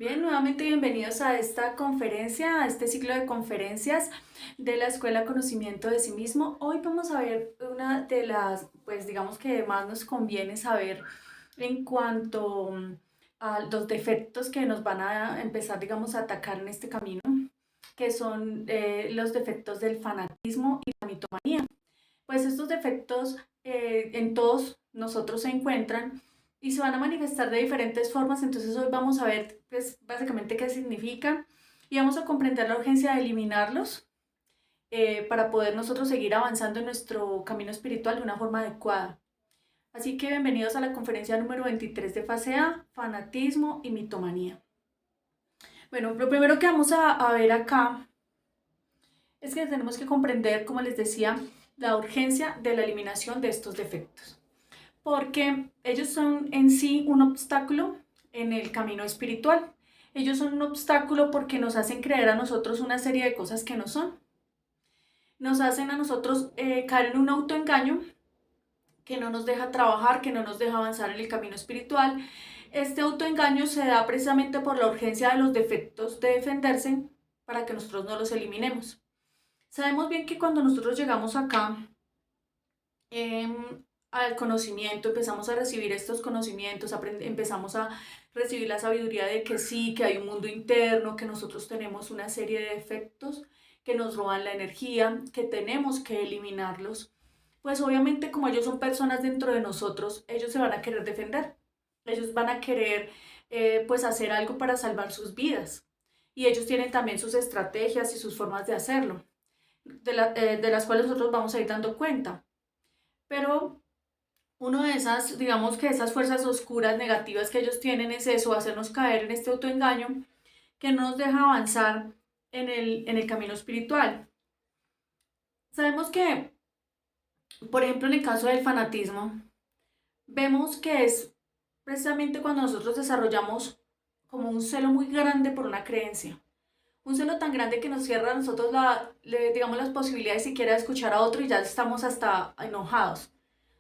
Bien, nuevamente bienvenidos a esta conferencia, a este ciclo de conferencias de la Escuela Conocimiento de sí mismo. Hoy vamos a ver una de las, pues digamos que más nos conviene saber en cuanto a los defectos que nos van a empezar, digamos, a atacar en este camino, que son los defectos del fanatismo y la mitomanía. Pues estos defectos en todos nosotros se encuentran y se van a manifestar de diferentes formas, entonces hoy vamos a ver pues, básicamente qué significan y vamos a comprender la urgencia de eliminarlos para poder nosotros seguir avanzando en nuestro camino espiritual de una forma adecuada. Así que bienvenidos a la conferencia número 23 de fase A, fanatismo y mitomanía. Bueno, lo primero que vamos a ver acá es que tenemos que comprender, como les decía, la urgencia de la eliminación de estos defectos, porque ellos son en sí un obstáculo en el camino espiritual. Ellos son un obstáculo porque nos hacen creer a nosotros una serie de cosas que no son. Nos hacen a nosotros caer en un autoengaño que no nos deja trabajar, que no nos deja avanzar en el camino espiritual. Este autoengaño se da precisamente por la urgencia de los defectos de defenderse para que nosotros no los eliminemos. Sabemos bien que cuando nosotros llegamos acá al conocimiento, empezamos a recibir estos conocimientos, empezamos a recibir la sabiduría de que sí, que hay un mundo interno, que nosotros tenemos una serie de defectos que nos roban la energía, que tenemos que eliminarlos. Pues obviamente como ellos son personas dentro de nosotros, ellos se van a querer defender, ellos van a querer pues hacer algo para salvar sus vidas y ellos tienen también sus estrategias y sus formas de hacerlo, de las cuales nosotros vamos a ir dando cuenta. Pero uno de esas, digamos que esas fuerzas oscuras negativas que ellos tienen es eso, hacernos caer en este autoengaño que no nos deja avanzar en el camino espiritual. Sabemos que, por ejemplo, en el caso del fanatismo, vemos que es precisamente cuando nosotros desarrollamos como un celo muy grande por una creencia. Un celo tan grande que nos cierra a nosotros digamos, las posibilidades siquiera de escuchar a otro y ya estamos hasta enojados.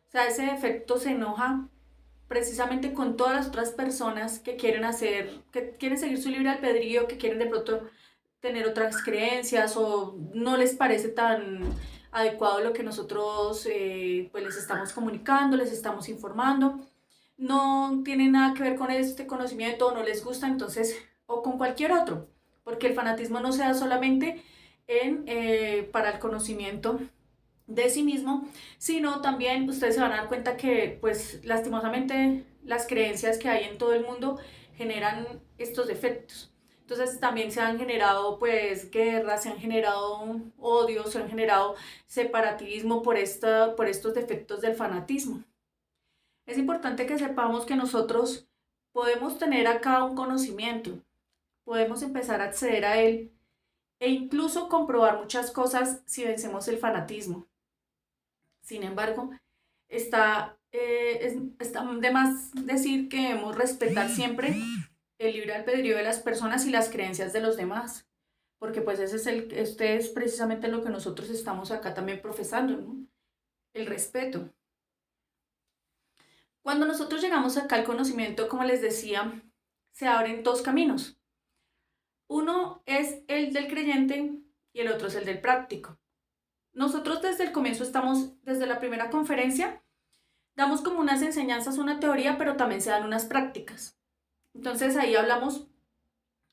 O sea, ese defecto se enoja precisamente con todas las otras personas que quieren hacer, que quieren seguir su libre albedrío, que quieren de pronto tener otras creencias o no les parece tan adecuado lo que nosotros pues les estamos comunicando, les estamos informando, no tiene nada que ver con este conocimiento, no les gusta, entonces, o con cualquier otro, porque el fanatismo no se da solamente para el conocimiento de sí mismo, sino también ustedes se van a dar cuenta que pues lastimosamente las creencias que hay en todo el mundo generan estos defectos. Entonces también se han generado pues guerras, se han generado odios, se han generado separatismo por estos defectos del fanatismo. Es importante que sepamos que nosotros podemos tener acá un conocimiento, podemos empezar a acceder a él e incluso comprobar muchas cosas si vencemos el fanatismo. Sin embargo, está de más decir que debemos respetar siempre el libre albedrío de las personas y las creencias de los demás, porque pues este es precisamente lo que nosotros estamos acá también profesando, ¿no? El respeto. Cuando nosotros llegamos acá al conocimiento, como les decía, se abren dos caminos. Uno es el del creyente y el otro es el del práctico. Nosotros desde el comienzo desde la primera conferencia, damos como unas enseñanzas, una teoría, pero también se dan unas prácticas. Entonces ahí hablamos,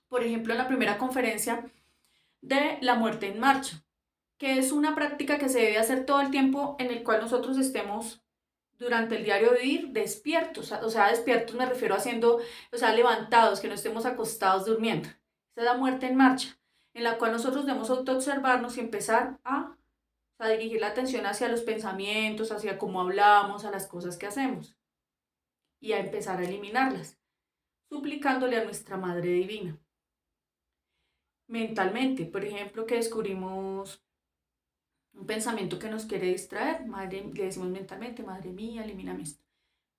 por ejemplo, en la primera conferencia de la muerte en marcha, que es una práctica que se debe hacer todo el tiempo en el cual nosotros estemos durante el diario vivir despiertos, o sea, despiertos me refiero haciendo, o sea, levantados, que no estemos acostados durmiendo. Esa es la muerte en marcha, en la cual nosotros debemos autoobservarnos y empezar a dirigir la atención hacia los pensamientos, hacia cómo hablamos, a las cosas que hacemos y a empezar a eliminarlas, suplicándole a nuestra Madre Divina. Mentalmente, por ejemplo, que descubrimos un pensamiento que nos quiere distraer, madre, le decimos mentalmente, Madre mía, elimíname esto.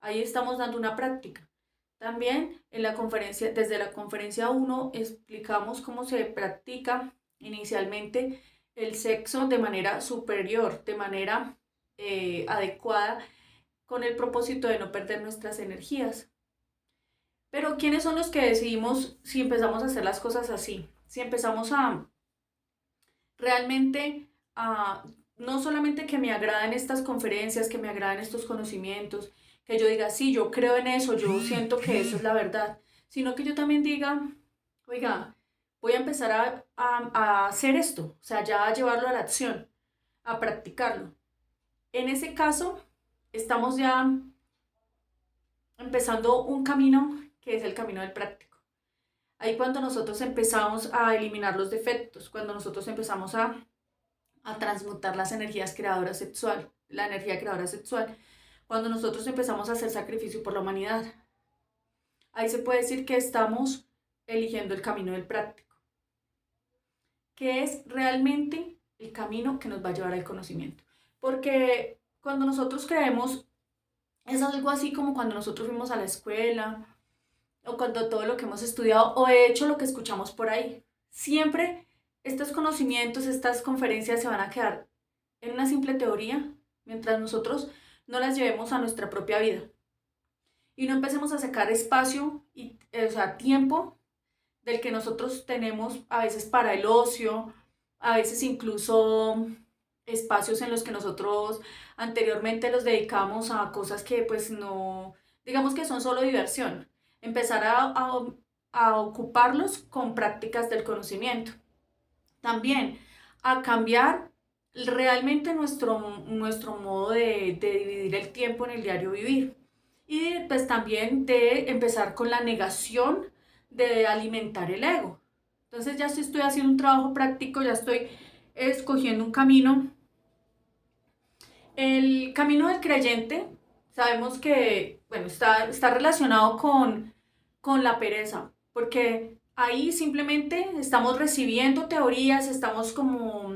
Ahí estamos dando una práctica. También en la conferencia, desde la conferencia 1 explicamos cómo se practica inicialmente el sexo de manera superior, de manera adecuada, con el propósito de no perder nuestras energías. Pero ¿quiénes son los que decidimos si empezamos a hacer las cosas así? Si empezamos a realmente a no solamente que me agraden estas conferencias, que me agraden estos conocimientos, que yo diga, sí, yo creo en eso, yo siento que eso es la verdad, sino que yo también diga, oiga, voy a empezar a hacer esto, o sea, ya a llevarlo a la acción, a practicarlo. En ese caso, estamos ya empezando un camino que es el camino del práctico. Ahí cuando nosotros empezamos a eliminar los defectos, cuando nosotros empezamos a transmutar las energías creadoras sexual, la energía creadora sexual, cuando nosotros empezamos a hacer sacrificio por la humanidad, ahí se puede decir que estamos eligiendo el camino del práctico, que es realmente el camino que nos va a llevar al conocimiento. Porque cuando nosotros creemos, es algo así como cuando nosotros fuimos a la escuela, o cuando todo lo que hemos estudiado, o de hecho lo que escuchamos por ahí. Siempre estos conocimientos, estas conferencias se van a quedar en una simple teoría, mientras nosotros no las llevemos a nuestra propia vida. Y no empecemos a sacar espacio, o sea, tiempo del que nosotros tenemos a veces para el ocio, a veces incluso espacios en los que nosotros anteriormente los dedicamos a cosas que pues no, digamos que son solo diversión. Empezar a ocuparlos con prácticas del conocimiento. También a cambiar realmente nuestro modo de dividir el tiempo en el diario vivir. Y pues también de empezar con la negación de alimentar el ego. Entonces ya estoy haciendo un trabajo práctico, ya estoy escogiendo un camino. El camino del creyente, sabemos que, bueno, está relacionado con la pereza, porque ahí simplemente estamos recibiendo teorías, estamos como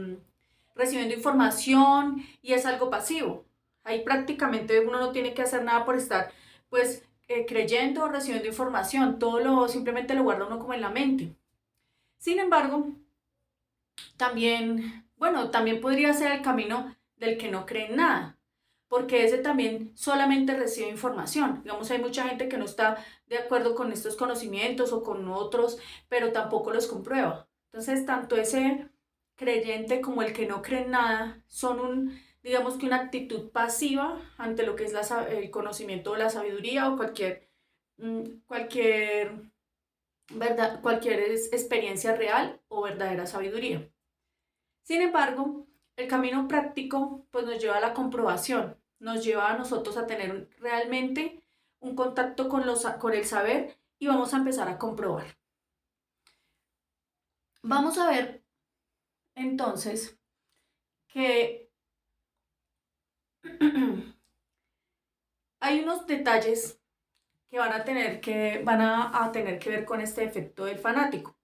recibiendo información y es algo pasivo. Ahí prácticamente uno no tiene que hacer nada por estar, pues, creyendo o recibiendo información, todo lo simplemente lo guarda uno como en la mente. Sin embargo, también, bueno, también podría ser el camino del que no cree en nada, porque ese también solamente recibe información. Digamos, hay mucha gente que no está de acuerdo con estos conocimientos o con otros, pero tampoco los comprueba. Entonces, tanto ese creyente como el que no cree en nada son digamos que una actitud pasiva ante lo que es el conocimiento o la sabiduría o cualquier, verdad, cualquier experiencia real o verdadera sabiduría. Sin embargo, el camino práctico pues nos lleva a la comprobación, nos lleva a nosotros a tener realmente un contacto con el saber y vamos a empezar a comprobar. Vamos a ver entonces que hay unos detalles que van a tener que ver con este efecto del fanático.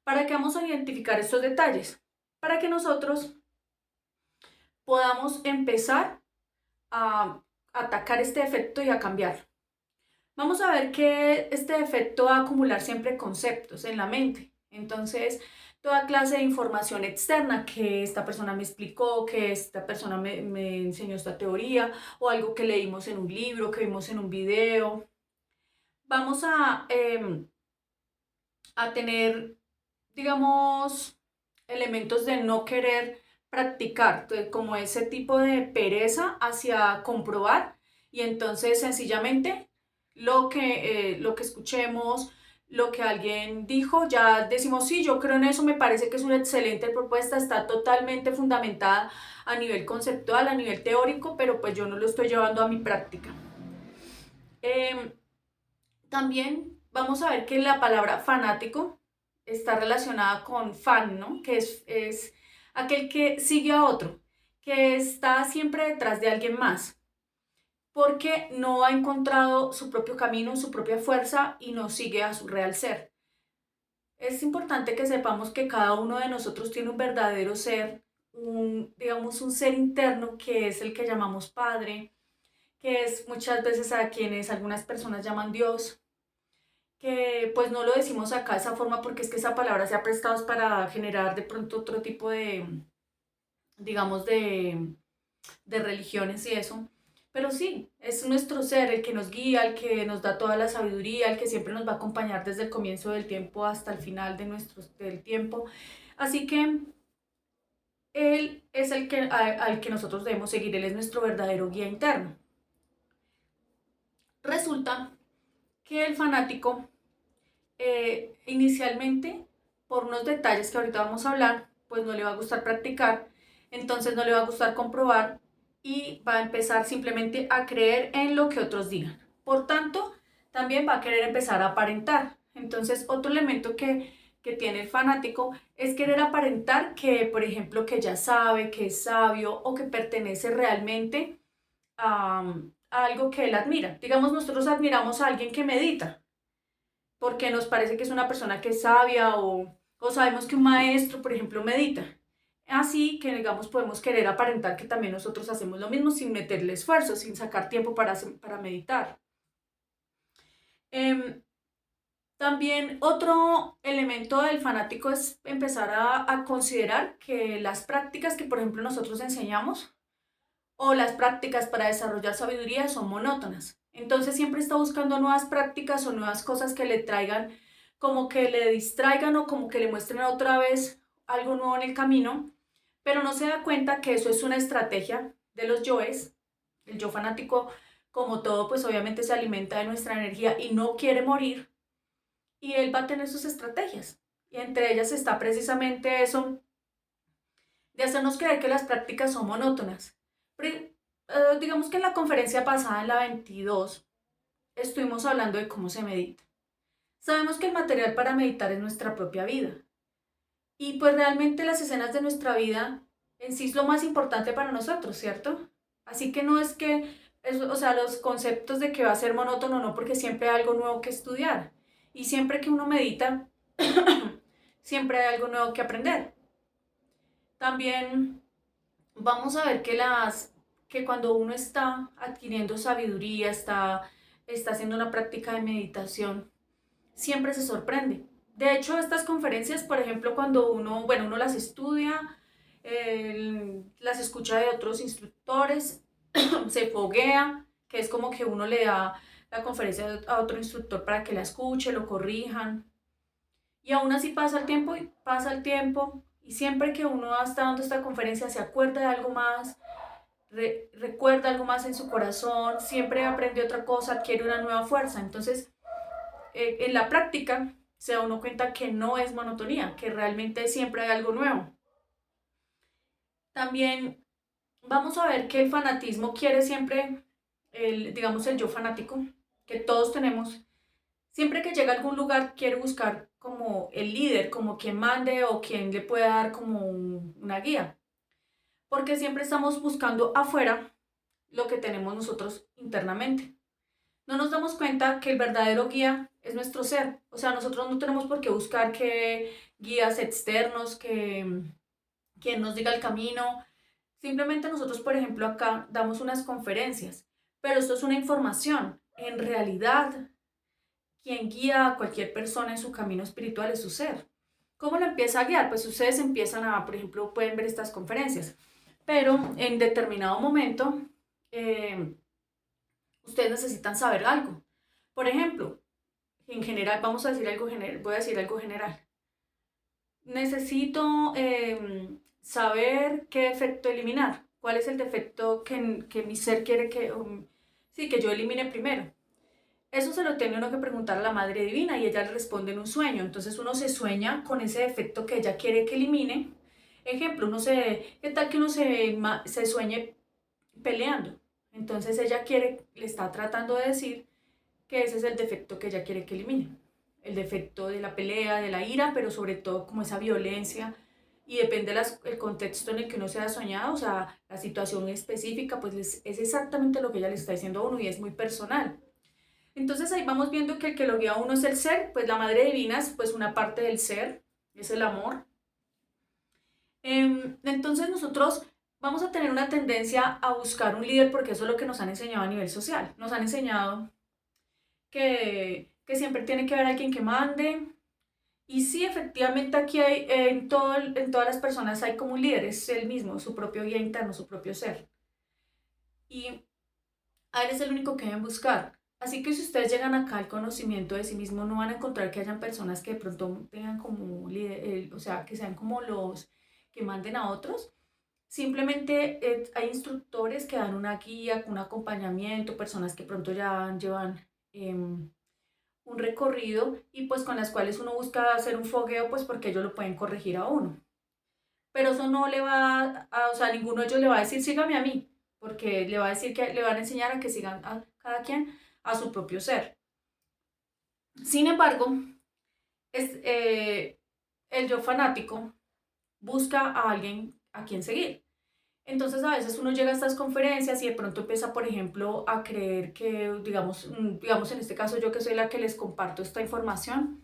¿Para qué vamos a identificar estos detalles? Para que nosotros podamos empezar a atacar este efecto y a cambiarlo. Vamos a ver que este efecto va a acumular siempre conceptos en la mente. Entonces, toda clase de información externa que esta persona me explicó, que esta persona me enseñó esta teoría, o algo que leímos en un libro, que vimos en un video. Vamos a tener, digamos, elementos de no querer practicar, entonces, como ese tipo de pereza hacia comprobar y entonces sencillamente lo que escuchemos, lo que alguien dijo, ya decimos, sí, yo creo en eso, me parece que es una excelente propuesta, está totalmente fundamentada a nivel conceptual, a nivel teórico, pero pues yo no lo estoy llevando a mi práctica. Eh, También vamos a ver que la palabra fanático está relacionada con fan, ¿no? Que es aquel que sigue a otro, que está siempre detrás de alguien más, porque no ha encontrado su propio camino, su propia fuerza y no sigue a su real ser. Es importante que sepamos que cada uno de nosotros tiene un verdadero ser, digamos, un ser interno que es el que llamamos Padre, que es muchas veces a quienes algunas personas llaman Dios, que pues no lo decimos acá de esa forma porque es que esa palabra se ha prestado para generar de pronto otro tipo de, digamos, de religiones y eso, Pero sí, es nuestro ser el que nos guía, el que nos da toda la sabiduría, el que siempre nos va a acompañar desde el comienzo del tiempo hasta el final del tiempo. Así que Él es el que, al que nosotros debemos seguir, Él es nuestro verdadero guía interno. Resulta que el fanático, inicialmente, por unos detalles que ahorita vamos a hablar, pues no le va a gustar practicar, entonces no le va a gustar comprobar y va a empezar simplemente a creer en lo que otros digan. Por tanto, también va a querer empezar a aparentar. Entonces, otro elemento que tiene el fanático es querer aparentar que, por ejemplo, que ya sabe, que es sabio o que pertenece realmente a algo que él admira. Digamos, nosotros admiramos a alguien que medita porque nos parece que es una persona que es sabia o sabemos que un maestro, por ejemplo, medita. Así que, digamos, podemos querer aparentar que también nosotros hacemos lo mismo sin meterle esfuerzo, sin sacar tiempo para meditar. Eh, También otro elemento del fanático es empezar a considerar que las prácticas que, por ejemplo, nosotros enseñamos o las prácticas para desarrollar sabiduría son monótonas. Entonces siempre está buscando nuevas prácticas o nuevas cosas que le traigan, como que le distraigan o como que le muestren otra vez algo nuevo en el camino, pero no se da cuenta que eso es una estrategia de los yoes. El yo fanático, como todo, pues obviamente se alimenta de nuestra energía y no quiere morir, y él va a tener sus estrategias. Y entre ellas está precisamente eso de hacernos creer que las prácticas son monótonas. Digamos que en la conferencia pasada, en la 22, estuvimos hablando de cómo se medita. Sabemos que el material para meditar es nuestra propia vida. Y pues realmente las escenas de nuestra vida en sí es lo más importante para nosotros, ¿cierto? Así que no es que, o sea, los conceptos de que va a ser monótono, no, porque siempre hay algo nuevo que estudiar. Y siempre que uno medita, siempre hay algo nuevo que aprender. También vamos a ver que cuando uno está adquiriendo sabiduría, está haciendo una práctica de meditación, siempre se sorprende. De hecho, estas conferencias, por ejemplo, cuando uno las estudia, las escucha de otros instructores, se foguea, que es como que uno le da la conferencia a otro instructor para que la escuche, lo corrijan. Y aún así pasa el tiempo, y siempre que uno está dando esta conferencia se acuerda de algo más, recuerda algo más en su corazón, siempre aprende otra cosa, adquiere una nueva fuerza. Entonces, en la práctica se da uno cuenta que no es monotonía, que realmente siempre hay algo nuevo. También vamos a ver que el fanatismo quiere siempre, digamos el yo fanático, que todos tenemos, siempre que llega a algún lugar quiere buscar como el líder, como quien mande o quien le pueda dar como una guía, porque siempre estamos buscando afuera lo que tenemos nosotros internamente. No nos damos cuenta que el verdadero guía es nuestro ser. O sea, nosotros no tenemos por qué buscar que guías externos, que quien nos diga el camino. Simplemente nosotros, por ejemplo, acá damos unas conferencias, pero esto es una información. En realidad, quien guía a cualquier persona en su camino espiritual es su ser. ¿Cómo lo empieza a guiar? Pues ustedes empiezan por ejemplo, pueden ver estas conferencias, pero en determinado momento eh, ustedes necesitan saber algo. Por ejemplo, en general, vamos a decir algo general, voy a decir algo general. Necesito saber qué defecto eliminar. ¿Cuál es el defecto que mi ser quiere sí, que yo elimine primero? Eso se lo tiene uno que preguntar a la Madre Divina y ella le responde en un sueño. Entonces uno se sueña con ese defecto que ella quiere que elimine. Ejemplo, ¿qué tal que uno se sueñe peleando? Entonces le está tratando de decir que ese es el defecto que ella quiere que elimine. El defecto de la pelea, de la ira, pero sobre todo como esa violencia. Y depende del contexto en el que uno se ha soñado, o sea, la situación específica, pues es exactamente lo que ella le está diciendo a uno y es muy personal. Entonces ahí vamos viendo que el que lo guía a uno es el ser, pues la Madre Divina es pues una parte del ser, es el amor. Entonces nosotros vamos a tener una tendencia a buscar un líder porque eso es lo que nos han enseñado a nivel social. Nos han enseñado que siempre tiene que haber alguien que mande. Y sí, efectivamente aquí hay, en todas las personas hay como un líder, es el mismo, su propio guía interno, su propio ser. Y A él es el único que deben buscar. Así que si ustedes llegan acá al conocimiento de sí mismos, no van a encontrar que hayan personas que de pronto tengan como líder, o sea, que sean como los que manden a otros. Simplemente hay instructores que dan una guía, un acompañamiento, personas que pronto ya llevan un recorrido y pues con las cuales uno busca hacer un fogueo, pues porque ellos lo pueden corregir a uno. Pero eso no le va a, o sea, ninguno de ellos le va a decir, sígame a mí, porque le va a decir que le van a enseñar a que sigan a cada quien a su propio ser. Sin embargo, es, el yo fanático busca a alguien a quien seguir. Entonces a veces uno llega a estas conferencias y de pronto empieza, por ejemplo, a creer que, digamos en este caso yo que soy la que les comparto esta información,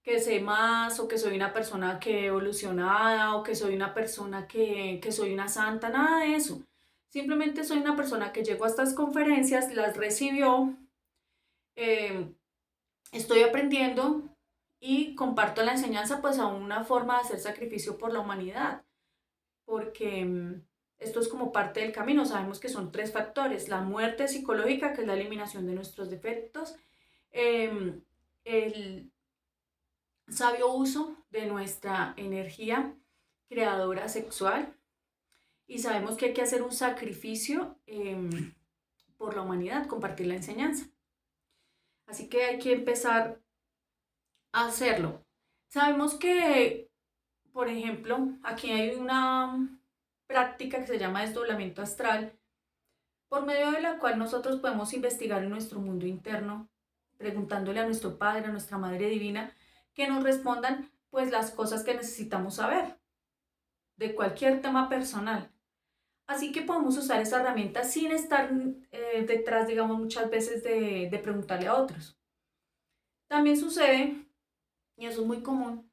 que sé más o que soy una persona que evolucionada o que soy una persona que soy una santa, nada de eso. Simplemente soy una persona que llegó a estas conferencias, las recibió, eh, estoy aprendiendo y comparto la enseñanza pues a una forma de hacer sacrificio por la humanidad, porque esto es como parte del camino. Sabemos que son tres factores: la muerte psicológica, que es la eliminación de nuestros defectos, em, el sabio uso de nuestra energía creadora sexual, y sabemos que hay que hacer un sacrificio por la humanidad, compartir la enseñanza. Así que hay que empezar a hacerlo. Sabemos que, por ejemplo, aquí hay una práctica que se llama desdoblamiento astral, por medio de la cual nosotros podemos investigar en nuestro mundo interno, preguntándole a nuestro Padre, a nuestra Madre Divina, que nos respondan pues las cosas que necesitamos saber de cualquier tema personal. Así que podemos usar esa herramienta sin estar detrás, digamos, muchas veces de preguntarle a otros. También sucede, y eso es muy común,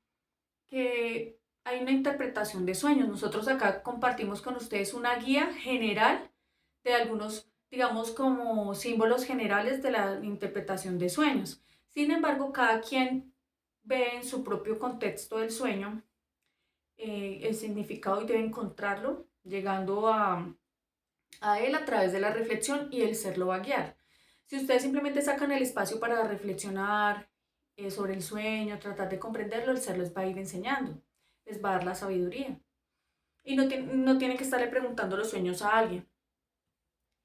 que hay una interpretación de sueños. Nosotros acá compartimos con ustedes una guía general de algunos, digamos, como símbolos generales de la interpretación de sueños. Sin embargo, cada quien ve en su propio contexto del sueño el significado y debe encontrarlo, llegando a él a través de la reflexión, y el ser lo va a guiar. Si ustedes simplemente sacan el espacio para reflexionar sobre el sueño, tratar de comprenderlo, el ser les va a ir enseñando, les va a dar la sabiduría. Y no tienen que estarle preguntando los sueños a alguien.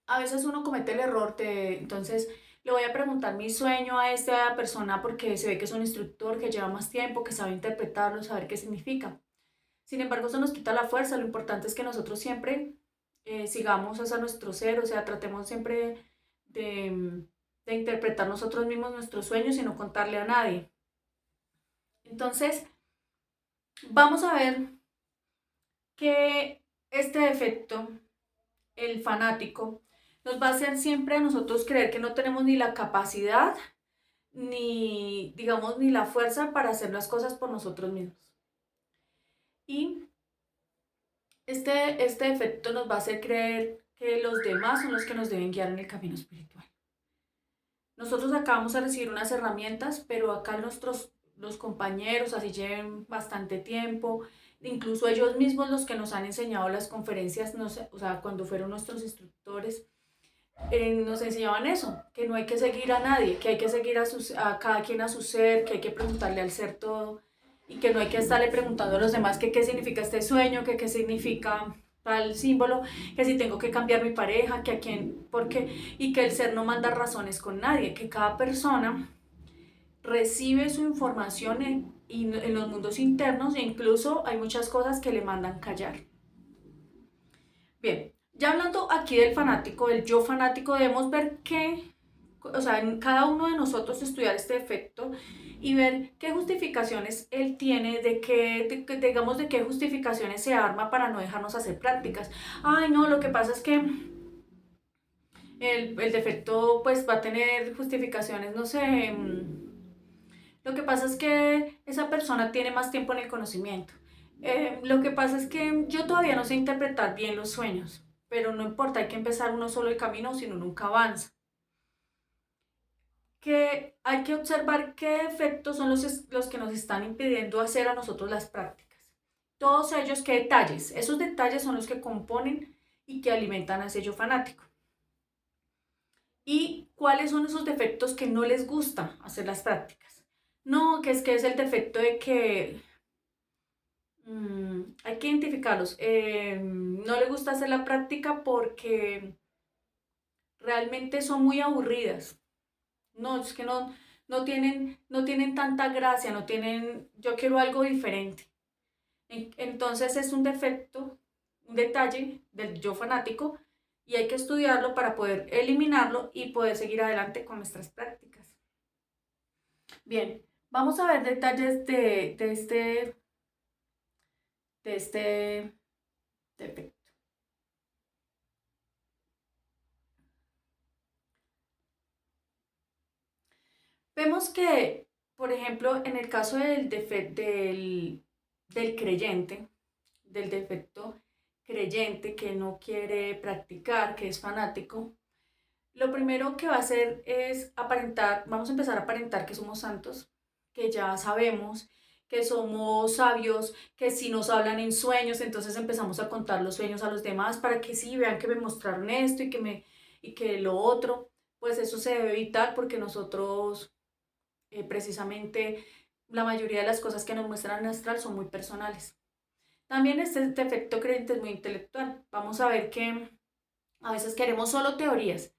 A veces uno comete el error de, entonces, le voy a preguntar mi sueño a esta persona porque se ve que es un instructor que lleva más tiempo, que sabe interpretarlo, saber qué significa. Sin embargo, eso nos quita la fuerza. Lo importante es que nosotros siempre sigamos a nuestro ser, o sea, tratemos siempre de interpretar nosotros mismos nuestros sueños y no contarle a nadie. Entonces, vamos a ver que este defecto, el fanático, nos va a hacer siempre a nosotros creer que no tenemos ni la capacidad, ni, digamos, ni la fuerza para hacer las cosas por nosotros mismos. Y este defecto nos va a hacer creer que los demás son los que nos deben guiar en el camino espiritual. Nosotros acá vamos a recibir unas herramientas, pero acá los compañeros, así lleven bastante tiempo, incluso ellos mismos los que nos han enseñado las conferencias, no sé, o sea, cuando fueron nuestros instructores, nos enseñaban eso, que no hay que seguir a nadie, que hay que seguir a cada quien a su ser, que hay que preguntarle al ser todo, y que no hay que estarle preguntando a los demás que qué significa este sueño, que qué significa tal símbolo, que si tengo que cambiar mi pareja, que a quién, por qué, y que el ser no manda razones con nadie, que cada persona recibe su información en los mundos internos, e incluso hay muchas cosas que le mandan callar. Bien, ya hablando aquí del fanático, del yo fanático, debemos ver que, o sea, en cada uno de nosotros estudiar este efecto y ver qué justificaciones él tiene, digamos, de qué justificaciones se arma para no dejarnos hacer prácticas. Ay, no, lo que pasa es que el defecto pues va a tener justificaciones, no sé, lo que pasa es que esa persona tiene más tiempo en el conocimiento. Lo que pasa es que yo todavía no sé interpretar bien los sueños, pero no importa, hay que empezar uno solo el camino, si no nunca avanza. Que hay que observar qué efectos son los que nos están impidiendo hacer a nosotros las prácticas. Todos ellos, qué detalles. Esos detalles son los que componen y que alimentan a ese yo fanático. y cuáles son esos defectos que no les gusta hacer las prácticas. No, que es el defecto de que hay que identificarlos. No le gusta hacer la práctica porque realmente son muy aburridas. No, es que no tienen tanta gracia, no tienen, yo quiero algo diferente. Entonces es un defecto, un detalle del yo fanático y hay que estudiarlo para poder eliminarlo y poder seguir adelante con nuestras prácticas. Bien, vamos a ver detalles de este defecto. Vemos que, por ejemplo, en el caso del creyente, del defecto creyente que no quiere practicar, que es fanático, lo primero que va a hacer es aparentar, vamos a empezar a aparentar que somos santos, que ya sabemos, que somos sabios, que si nos hablan en sueños, entonces empezamos a contar los sueños a los demás para que sí vean que me mostraron esto y que lo otro. Pues eso se debe evitar porque nosotros precisamente la mayoría de las cosas que nos muestran en astral son muy personales. También este defecto creyente es muy intelectual. Vamos a ver que a veces queremos solo teorías.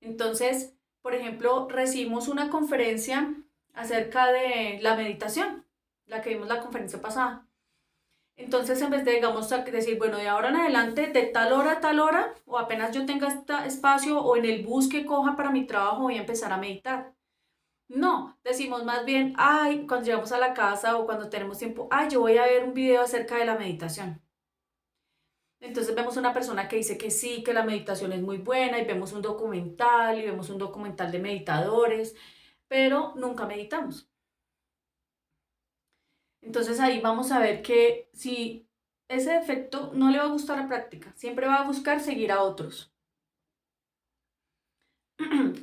Entonces, por ejemplo, recibimos una conferencia acerca de la meditación, la que vimos la conferencia pasada. Entonces, en vez de, digamos, decir, bueno, de ahora en adelante, de tal hora, o apenas yo tenga este espacio, o en el bus que coja para mi trabajo, voy a empezar a meditar. No, decimos más bien, ay, cuando llegamos a la casa o cuando tenemos tiempo, ay, yo voy a ver un video acerca de la meditación. Entonces vemos una persona que dice que sí, que la meditación es muy buena y vemos un documental y vemos un documental de meditadores, pero nunca meditamos. Entonces ahí vamos a ver que si ese defecto no le va a gustar la práctica, siempre va a buscar seguir a otros.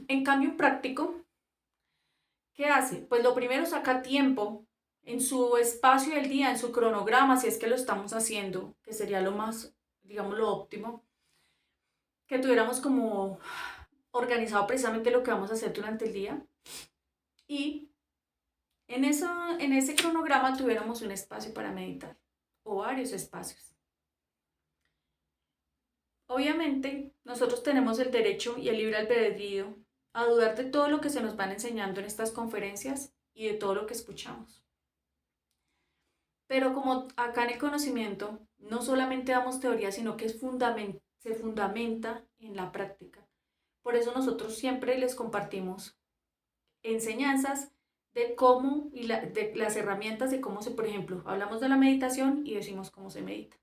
En cambio, un práctico, ¿qué hace? Pues lo primero saca tiempo en su espacio del día, en su cronograma, si es que lo estamos haciendo, que sería lo más, digamos, lo óptimo, que tuviéramos como organizado precisamente lo que vamos a hacer durante el día y en ese cronograma tuviéramos un espacio para meditar o varios espacios. Obviamente, nosotros tenemos el derecho y el libre albedrío a dudar de todo lo que se nos van enseñando en estas conferencias y de todo lo que escuchamos. Pero como acá en el conocimiento no solamente damos teoría, sino que se fundamenta en la práctica. Por eso nosotros siempre les compartimos enseñanzas de cómo y de las herramientas de cómo se, por ejemplo, hablamos de la meditación y decimos cómo se medita.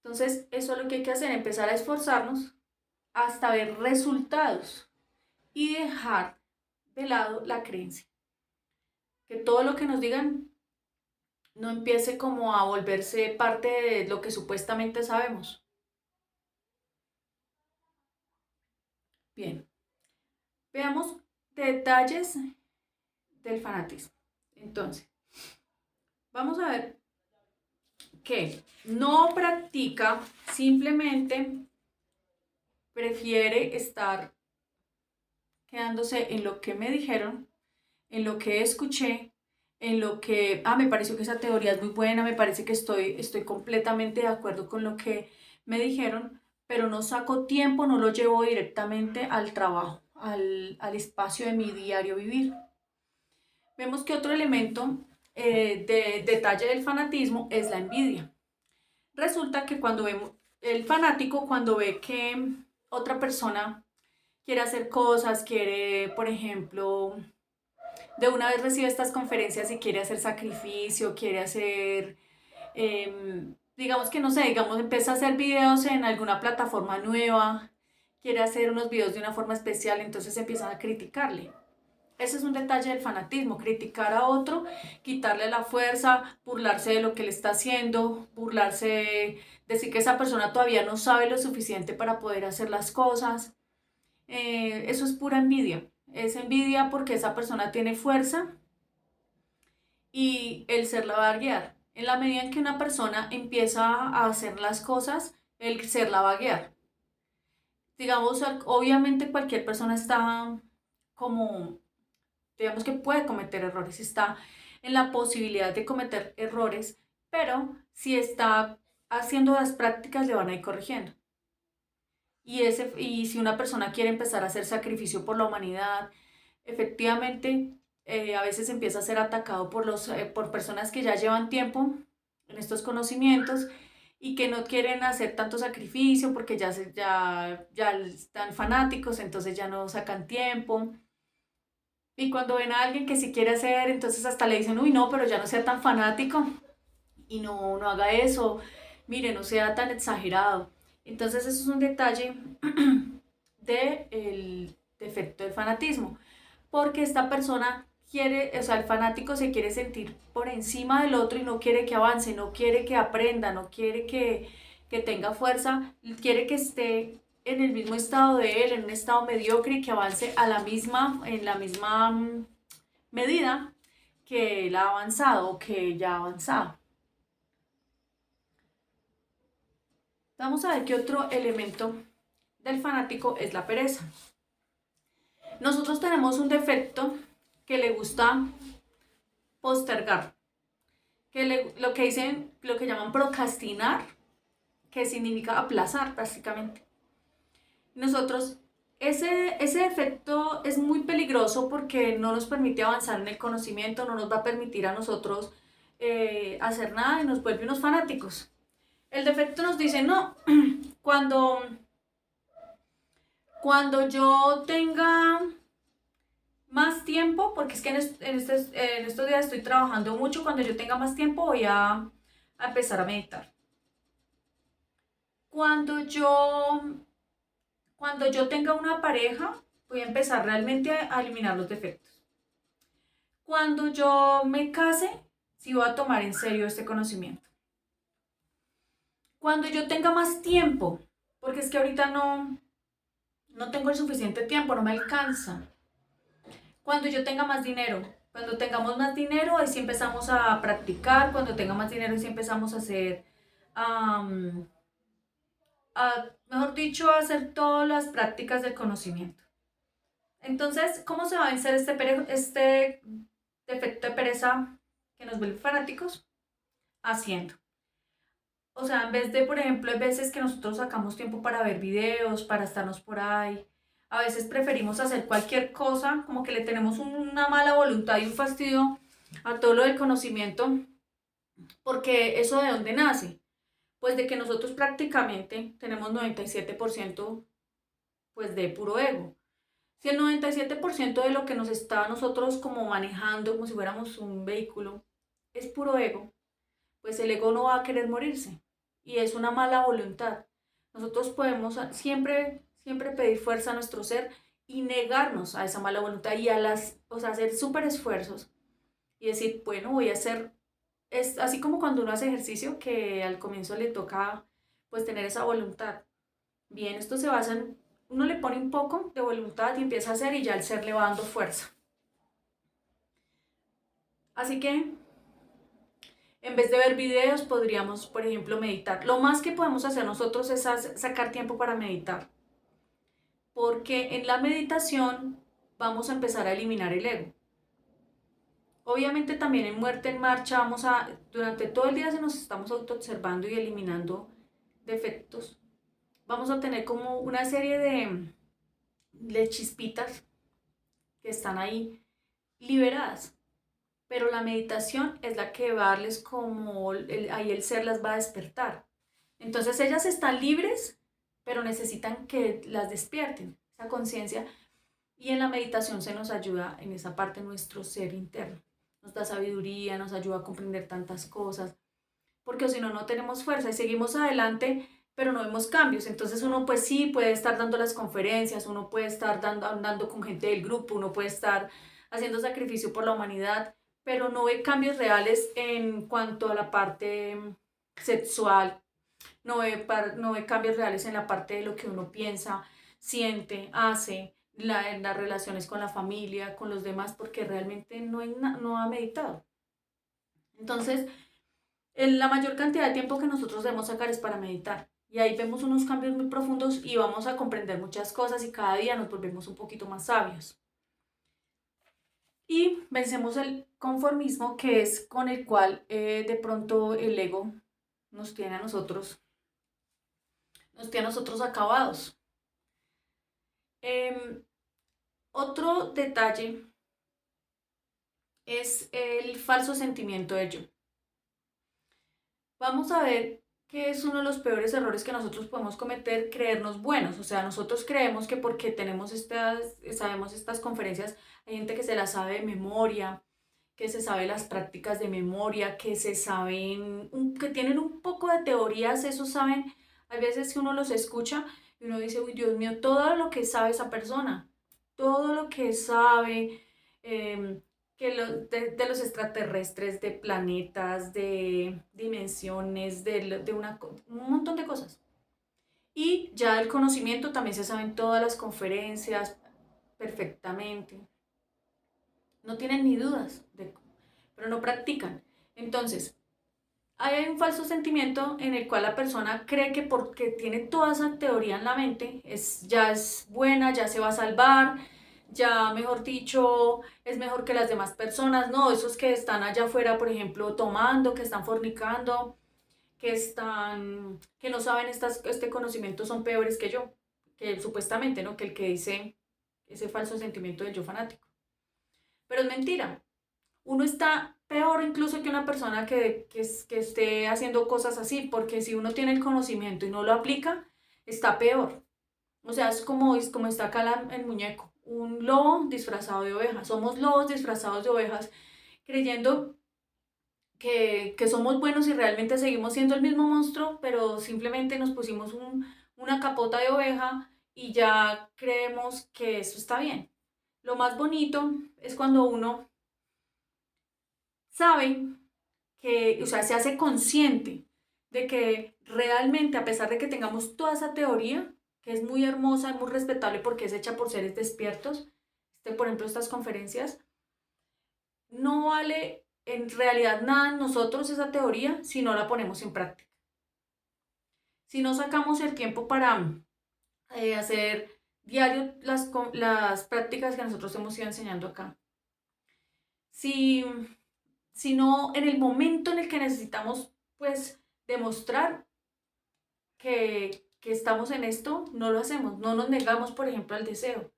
Entonces, eso es lo que hay que hacer, empezar a esforzarnos hasta ver resultados y dejar de lado la creencia. Que todo lo que nos digan no empiece como a volverse parte de lo que supuestamente sabemos. Bien, veamos detalles del fanatismo. Entonces, vamos a ver que no practica, simplemente prefiere estar quedándose en lo que me dijeron, en lo que escuché, en lo que, me pareció que esa teoría es muy buena, me parece que estoy completamente de acuerdo con lo que me dijeron, pero no saco tiempo, no lo llevo directamente al trabajo, al espacio de mi diario vivir. Vemos que otro elemento de detalle del fanatismo es la envidia. Resulta que cuando vemos el fanático, cuando ve que otra persona quiere hacer cosas, quiere, por ejemplo, de una vez recibe estas conferencias y quiere hacer sacrificio, quiere hacer, digamos que no sé, digamos empieza a hacer videos en alguna plataforma nueva, quiere hacer unos videos de una forma especial, entonces empiezan a criticarle. Ese es un detalle del fanatismo, criticar a otro, quitarle la fuerza, burlarse de lo que él está haciendo, burlarse, decir que esa persona todavía no sabe lo suficiente para poder hacer las cosas. Eso es pura envidia. Es envidia porque esa persona tiene fuerza y el ser la va a guiar. En la medida en que una persona empieza a hacer las cosas, el ser la va a guiar. digamos, obviamente cualquier persona está como, digamos que puede cometer errores, está en la posibilidad de cometer errores, pero si está haciendo las prácticas le van a ir corrigiendo. Y si una persona quiere empezar a hacer sacrificio por la humanidad, efectivamente, a veces empieza a ser atacado por personas que ya llevan tiempo en estos conocimientos y que no quieren hacer tanto sacrificio porque ya están fanáticos, entonces ya no sacan tiempo. Y cuando ven a alguien que sí quiere hacer, entonces hasta le dicen, uy, no, pero ya no sea tan fanático y no haga eso, mire, no sea tan exagerado. Entonces eso es un detalle del defecto del fanatismo, porque esta persona quiere, o sea, el fanático se quiere sentir por encima del otro y no quiere que avance, no quiere que aprenda, no quiere que tenga fuerza, quiere que esté en el mismo estado de él, en un estado mediocre y que avance en la misma medida que él ha avanzado o que ella ha avanzado. Vamos a ver qué otro elemento del fanático es la pereza. Nosotros tenemos un defecto que le gusta postergar, lo que llaman procrastinar, que significa aplazar básicamente. Nosotros, ese defecto es muy peligroso porque no nos permite avanzar en el conocimiento, no nos va a permitir a nosotros hacer nada y nos vuelve unos fanáticos. El defecto nos dice, no, cuando, cuando yo tenga más tiempo, porque es que en estos días estoy trabajando mucho, cuando yo tenga más tiempo voy a empezar a meditar. Cuando yo, cuando yo tenga una pareja, voy a empezar realmente a eliminar los defectos. Cuando yo me case, sí voy a tomar en serio este conocimiento. Cuando yo tenga más tiempo, porque es que ahorita no tengo el suficiente tiempo, no me alcanza. Cuando yo tenga más dinero, cuando tengamos más dinero, ahí sí empezamos a practicar, cuando tenga más dinero, ahí sí empezamos a hacer, um, mejor dicho, a hacer todas las prácticas del conocimiento. Entonces, ¿cómo se va a vencer este defecto de pereza que nos vuelve fanáticos? Haciendo. O sea, en vez de, por ejemplo, hay veces que nosotros sacamos tiempo para ver videos, para estarnos por ahí, a veces preferimos hacer cualquier cosa, como que le tenemos una mala voluntad y un fastidio a todo lo del conocimiento, porque eso de dónde nace, pues de que nosotros prácticamente tenemos 97% pues de puro ego. Si el 97% de lo que nos está nosotros como manejando, como si fuéramos un vehículo, es puro ego, pues el ego no va a querer morirse y es una mala voluntad. Nosotros podemos siempre pedir fuerza a nuestro ser y negarnos a esa mala voluntad y o sea, hacer súper esfuerzos y decir, bueno, voy a hacer, es así como cuando uno hace ejercicio que al comienzo le toca pues tener esa voluntad. Bien, esto se basa en, uno le pone un poco de voluntad y empieza a hacer y ya el ser le va dando fuerza. Así que en vez de ver videos, podríamos, por ejemplo, meditar. Lo más que podemos hacer nosotros es sacar tiempo para meditar, porque en la meditación vamos a empezar a eliminar el ego. Obviamente también en Muerte en Marcha durante todo el día se nos estamos autoobservando y eliminando defectos. Vamos a tener como una serie de chispitas que están ahí liberadas. Pero la meditación es la que va a darles como, ahí el ser las va a despertar. Entonces ellas están libres, pero necesitan que las despierten, esa conciencia. Y en la meditación se nos ayuda en esa parte nuestro ser interno. Nos da sabiduría, nos ayuda a comprender tantas cosas, porque si no, no tenemos fuerza y seguimos adelante, pero no vemos cambios. Entonces uno pues sí puede estar dando las conferencias, uno puede estar andando con gente del grupo, uno puede estar haciendo sacrificio por la humanidad, pero no ve cambios reales en cuanto a la parte sexual, no ve cambios reales en la parte de lo que uno piensa, siente, hace, en las relaciones con la familia, con los demás, porque realmente no ha meditado. Entonces, la mayor cantidad de tiempo que nosotros debemos sacar es para meditar. Y ahí vemos unos cambios muy profundos y vamos a comprender muchas cosas y cada día nos volvemos un poquito más sabios. Y vencemos el conformismo, que es con el cual de pronto el ego nos tiene a nosotros, acabados. Em, Otro detalle es el falso sentimiento de yo. Vamos a ver que es uno de los peores errores que nosotros podemos cometer, creernos buenos. O sea, nosotros creemos que porque sabemos estas conferencias, hay gente que se las sabe de memoria, que se sabe las prácticas de memoria, que se saben, que tienen un poco de teorías, eso saben. Hay veces que uno los escucha y uno dice, uy, Dios mío, todo lo que sabe esa persona, todo lo que sabe, de los extraterrestres, de planetas, de dimensiones, un montón de cosas. Y ya el conocimiento también se sabe en todas las conferencias perfectamente. No tienen ni dudas, pero no practican. Entonces, hay un falso sentimiento en el cual la persona cree que porque tiene toda esa teoría en la mente, ya es buena, ya se va a salvar, ya, mejor dicho, es mejor que las demás personas. No, esos que están allá afuera, por ejemplo, tomando, que están fornicando, que no saben este conocimiento son peores que yo, que supuestamente, ¿no? Que el que dice ese falso sentimiento del yo fanático. Pero es mentira. Uno está peor incluso que una persona que esté haciendo cosas así, porque si uno tiene el conocimiento y no lo aplica, está peor. O sea, es como está acá el muñeco, un lobo disfrazado de oveja. Somos lobos disfrazados de ovejas, creyendo que somos buenos y realmente seguimos siendo el mismo monstruo, pero simplemente nos pusimos una capota de oveja y ya creemos que eso está bien. Lo más bonito es cuando uno sabe o sea, se hace consciente de que realmente, a pesar de que tengamos toda esa teoría, que es muy hermosa y muy respetable porque es hecha por seres despiertos, por ejemplo, estas conferencias, no vale en realidad nada en nosotros esa teoría si no la ponemos en práctica. Si no sacamos el tiempo para hacer diario las prácticas que nosotros hemos ido enseñando acá. Si Sino en el momento en el que necesitamos, pues, demostrar que estamos en esto, no lo hacemos, no nos negamos, por ejemplo, al deseo.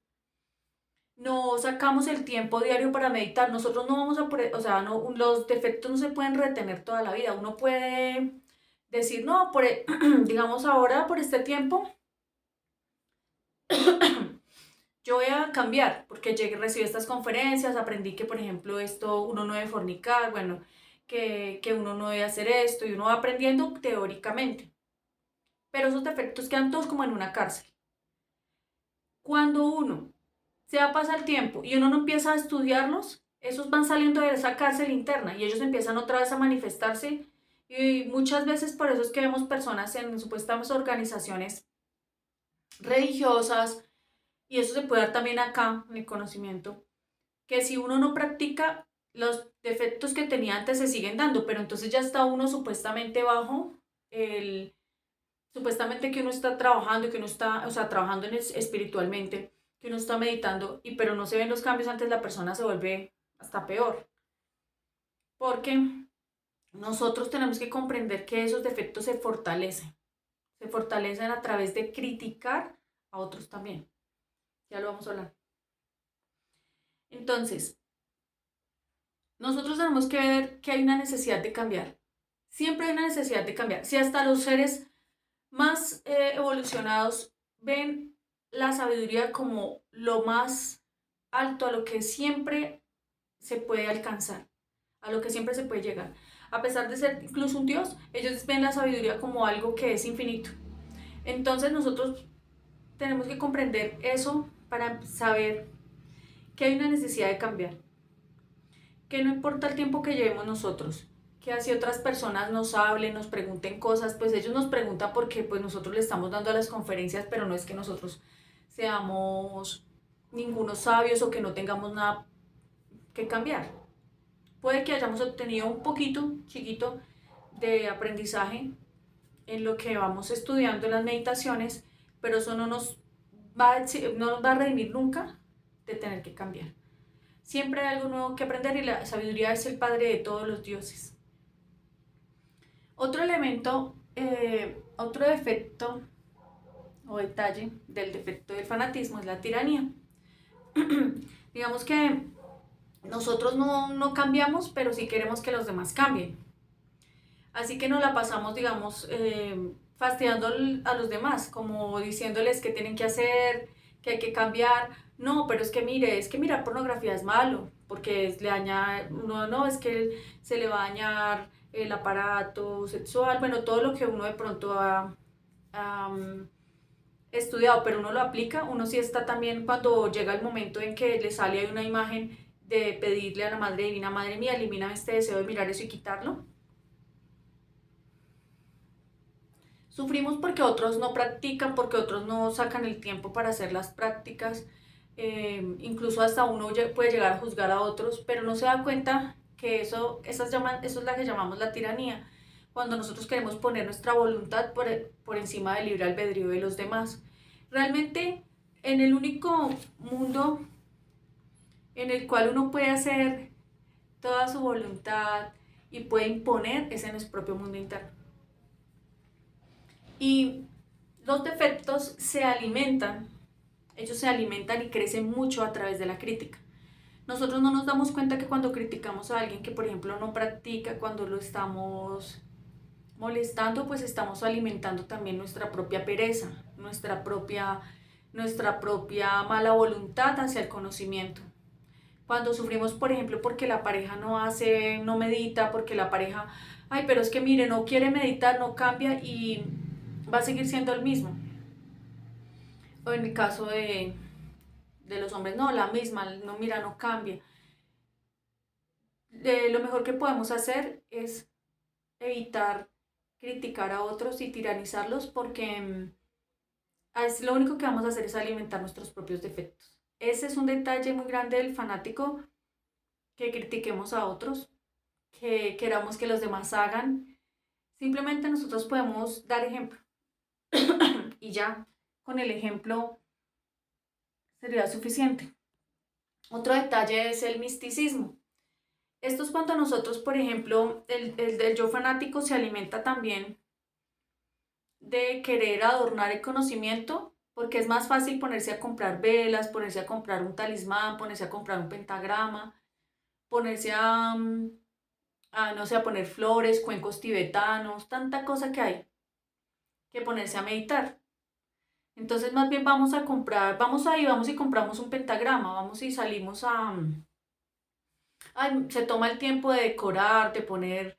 No sacamos el tiempo diario para meditar. Nosotros no vamos a, o sea, no, los defectos no se pueden retener toda la vida. Uno puede decir, no, digamos ahora, por este tiempo, yo voy a cambiar, porque recibí estas conferencias, aprendí que, por ejemplo, esto uno no debe fornicar, bueno, que uno no debe hacer esto, y uno va aprendiendo teóricamente. Pero esos defectos quedan todos como en una cárcel. Cuando uno se va a pasar el tiempo y uno no empieza a estudiarlos, esos van saliendo de esa cárcel interna y ellos empiezan otra vez a manifestarse. Y muchas veces por eso es que vemos personas en supuestas organizaciones religiosas, y eso se puede dar también acá en el conocimiento, que si uno no practica, los defectos que tenía antes se siguen dando, pero entonces ya está uno supuestamente bajo supuestamente que uno está trabajando, que uno está, o sea, trabajando espiritualmente, que uno está meditando, pero no se ven los cambios, antes la persona se vuelve hasta peor. Porque nosotros tenemos que comprender que esos defectos se fortalecen a través de criticar a otros también. Ya lo vamos a hablar. Entonces, nosotros tenemos que ver que hay una necesidad de cambiar. Siempre hay una necesidad de cambiar. Si hasta los seres más evolucionados ven la sabiduría como lo más alto, a lo que siempre se puede alcanzar, a lo que siempre se puede llegar. A pesar de ser incluso un Dios, ellos ven la sabiduría como algo que es infinito. Entonces nosotros tenemos que comprender eso para saber que hay una necesidad de cambiar. Que no importa el tiempo que llevemos nosotros, que así otras personas nos hablen, nos pregunten cosas, pues ellos nos preguntan porque pues nosotros le estamos dando a las conferencias, pero no es que nosotros seamos ningunos sabios o que no tengamos nada que cambiar. Puede que hayamos obtenido un poquito chiquito de aprendizaje en lo que vamos estudiando en las meditaciones, pero eso no nos va a redimir nunca de tener que cambiar. Siempre hay algo nuevo que aprender y la sabiduría es el padre de todos los dioses. Otro elemento, otro defecto o detalle del defecto del fanatismo es la tiranía. Digamos que nosotros no cambiamos, pero sí queremos que los demás cambien. Así que nos la pasamos, digamos, fastidiando a los demás, como diciéndoles qué tienen que hacer, que hay que cambiar. No, pero es que mirar pornografía es malo, porque le daña, no, es que se le va a dañar el aparato sexual, bueno, todo lo que uno de pronto ha estudiado, pero uno lo aplica, uno sí está también cuando llega el momento en que le sale ahí una imagen de pedirle a la Madre Divina, Madre mía, elimina este deseo de mirar eso y quitarlo. Sufrimos porque otros no practican, porque otros no sacan el tiempo para hacer las prácticas, incluso hasta uno puede llegar a juzgar a otros, pero no se da cuenta que eso es la que llamamos la tiranía, cuando nosotros queremos poner nuestra voluntad por encima del libre albedrío de los demás. Realmente, en el único mundo en el cual uno puede hacer toda su voluntad y puede imponer es en nuestro propio mundo interno. Y los defectos ellos se alimentan y crecen mucho a través de la crítica. Nosotros no nos damos cuenta que cuando criticamos a alguien que, por ejemplo, no practica, cuando lo estamos molestando, pues estamos alimentando también nuestra propia pereza, nuestra propia mala voluntad hacia el conocimiento. Cuando sufrimos, por ejemplo, porque la pareja no medita, porque la pareja, ay, pero es que mire, no quiere meditar, no cambia y va a seguir siendo el mismo. O en el caso de los hombres, no, la misma, no mira, no cambia. Lo mejor que podemos hacer es evitar criticar a otros y tiranizarlos porque es lo único que vamos a hacer es alimentar nuestros propios defectos. Ese es un detalle muy grande del fanático, que critiquemos a otros, que queramos que los demás hagan. Simplemente nosotros podemos dar ejemplo y ya con el ejemplo sería suficiente. Otro detalle es el misticismo. Esto es cuando nosotros, por ejemplo, el yo fanático se alimenta también de querer adornar el conocimiento, porque es más fácil ponerse a comprar velas, ponerse a comprar un talismán, ponerse a comprar un pentagrama, ponerse no sé, a poner flores, cuencos tibetanos, tanta cosa que hay, que ponerse a meditar. Entonces más bien vamos a comprar, vamos y compramos un pentagrama, vamos y salimos se toma el tiempo de decorar, de poner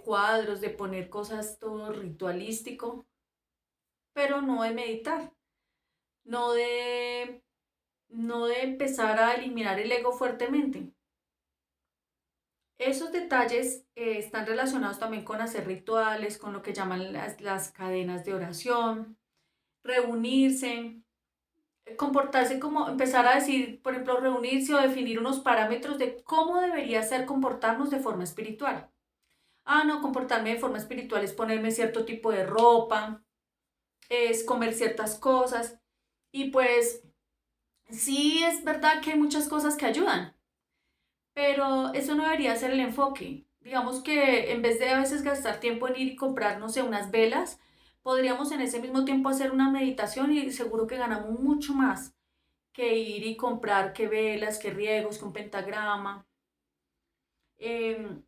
cuadros, de poner cosas todo ritualístico, pero no de meditar, no de, no de empezar a eliminar el ego fuertemente. Esos detalles están relacionados también con hacer rituales, con lo que llaman las cadenas de oración, reunirse, comportarse como, empezar a decir, por ejemplo, reunirse o definir unos parámetros de cómo debería ser comportarnos de forma espiritual. Ah, no, comportarme de forma espiritual es ponerme cierto tipo de ropa, es comer ciertas cosas. Y pues sí es verdad que hay muchas cosas que ayudan, pero eso no debería ser el enfoque. Digamos que en vez de a veces gastar tiempo en ir y comprar, no sé, unas velas, podríamos en ese mismo tiempo hacer una meditación y seguro que ganamos mucho más que ir y comprar que velas, que riegos, que un pentagrama. Eh,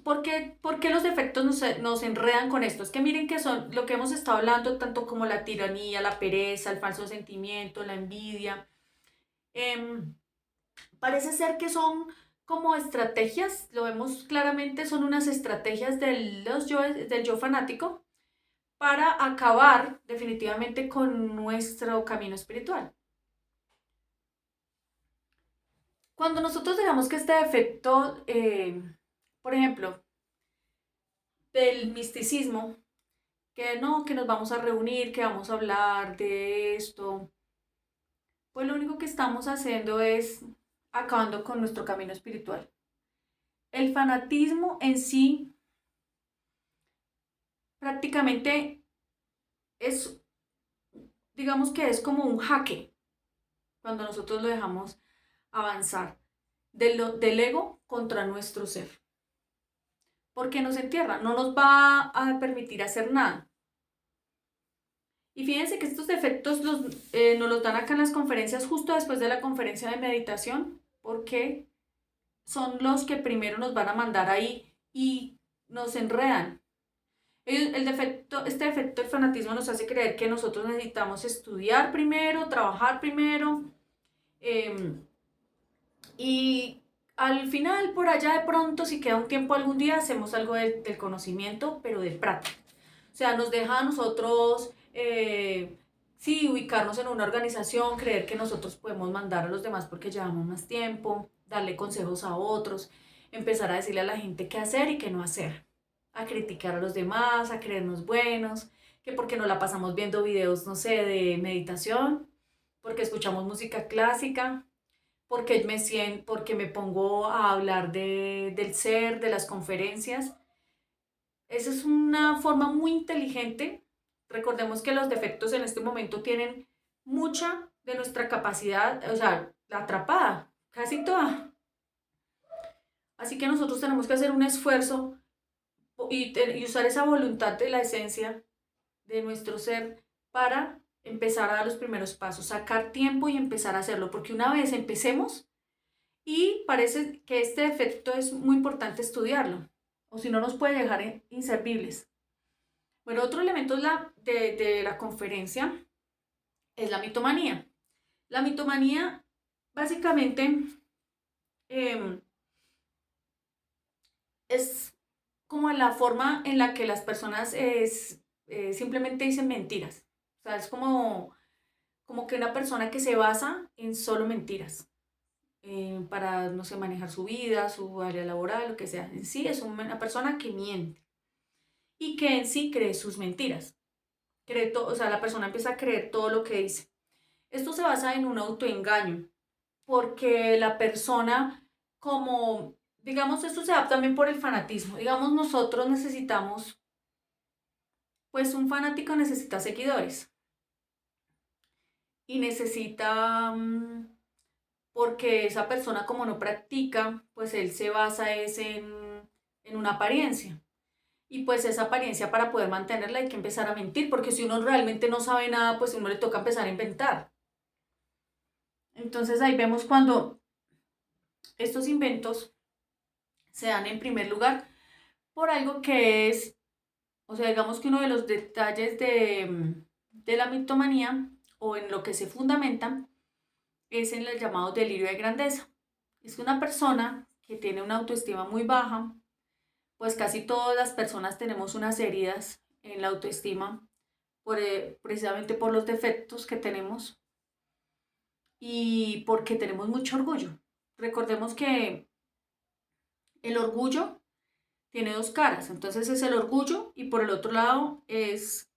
por qué los defectos nos enredan con esto? Es que miren que son lo que hemos estado hablando, tanto como la tiranía, la pereza, el falso sentimiento, la envidia. em, Parece ser que son como estrategias, lo vemos claramente, son unas estrategias del yo fanático para acabar definitivamente con nuestro camino espiritual. Cuando nosotros digamos que este defecto, por ejemplo, del misticismo, que no, que nos vamos a reunir, que vamos a hablar de esto, pues lo único que estamos haciendo es acabando con nuestro camino espiritual. El fanatismo en sí prácticamente es, digamos que es como un jaque cuando nosotros lo dejamos avanzar del ego contra nuestro ser. Porque nos entierra, no nos va a permitir hacer nada. Y fíjense que estos defectos nos los dan acá en las conferencias justo después de la conferencia de meditación, porque son los que primero nos van a mandar ahí y nos enredan. Este defecto del fanatismo nos hace creer que nosotros necesitamos estudiar primero, trabajar primero, eh, y al final, por allá de pronto, si queda un tiempo algún día, hacemos algo del conocimiento, pero de práctica. O sea, nos deja a nosotros, sí, ubicarnos en una organización, creer que nosotros podemos mandar a los demás porque llevamos más tiempo, darle consejos a otros, empezar a decirle a la gente qué hacer y qué no hacer, a criticar a los demás, a creernos buenos, que porque no la pasamos viendo videos, no sé, de meditación, porque escuchamos música clásica, porque me pongo a hablar del ser, de las conferencias. Esa es una forma muy inteligente. Recordemos que los defectos en este momento tienen mucha de nuestra capacidad, o sea, la atrapada, casi toda. Así que nosotros tenemos que hacer un esfuerzo y usar esa voluntad de la esencia de nuestro ser para empezar a dar los primeros pasos, sacar tiempo y empezar a hacerlo, porque una vez empecemos, y parece que este defecto es muy importante estudiarlo, o si no nos puede dejar inservibles. Bueno, otro elemento de la conferencia es la mitomanía. La mitomanía básicamente eh, es como la forma en la que las personas simplemente dicen mentiras. O sea, es como que una persona que se basa en solo mentiras para, no sé, manejar su vida, su área laboral, lo que sea. En sí es una persona que miente y que en sí cree sus mentiras. O sea, la persona empieza a creer todo lo que dice. Esto se basa en un autoengaño, porque la persona, como, digamos, esto se da también por el fanatismo. Digamos, nosotros necesitamos, pues un fanático necesita seguidores y necesita, porque esa persona como no practica, pues él se basa es en una apariencia. Y pues esa apariencia para poder mantenerla hay que empezar a mentir, porque si uno realmente no sabe nada, pues a uno le toca empezar a inventar. Entonces ahí vemos cuando estos inventos se dan en primer lugar por algo que es, o sea, digamos que uno de los detalles de la mitomanía o en lo que se fundamentan es en el llamado delirio de grandeza. Es una persona que tiene una autoestima muy baja, pues casi todas las personas tenemos unas heridas en la autoestima precisamente por los defectos que tenemos y porque tenemos mucho orgullo. Recordemos que el orgullo tiene dos caras, entonces es el orgullo y por el otro lado es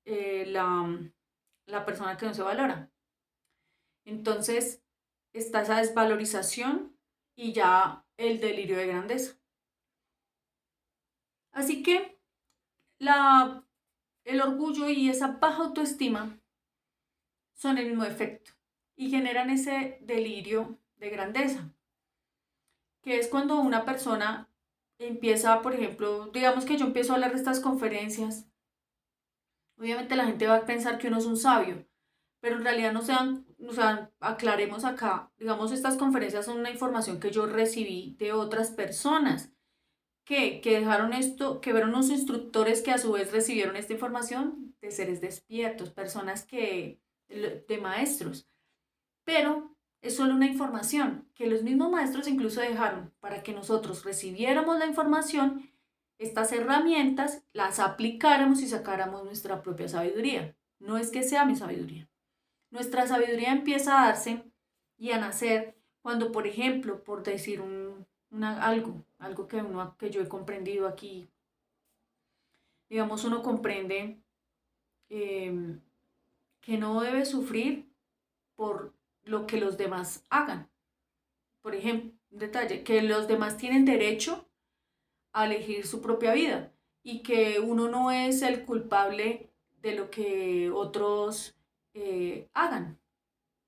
la persona que no se valora. Entonces está esa desvalorización y ya el delirio de grandeza. Así que la, el orgullo y esa baja autoestima son el mismo efecto y generan ese delirio de grandeza, que es cuando una persona empieza, por ejemplo, digamos que yo empiezo a hablar de estas conferencias, obviamente la gente va a pensar que uno es un sabio, pero en realidad no sean, o sea, aclaremos acá, digamos, estas conferencias son una información que yo recibí de otras personas que dejaron esto, que fueron unos instructores que a su vez recibieron esta información de seres despiertos, personas de maestros, pero es solo una información que los mismos maestros incluso dejaron para que nosotros recibiéramos la información, estas herramientas, las aplicáramos y sacáramos nuestra propia sabiduría. No es que sea mi sabiduría. Nuestra sabiduría empieza a darse y a nacer cuando, por ejemplo, por decir algo que yo he comprendido aquí, digamos, uno comprende eh, que no debe sufrir por lo que los demás hagan. Por ejemplo, un detalle, que los demás tienen derecho a elegir su propia vida y que uno no es el culpable de lo que otros hagan.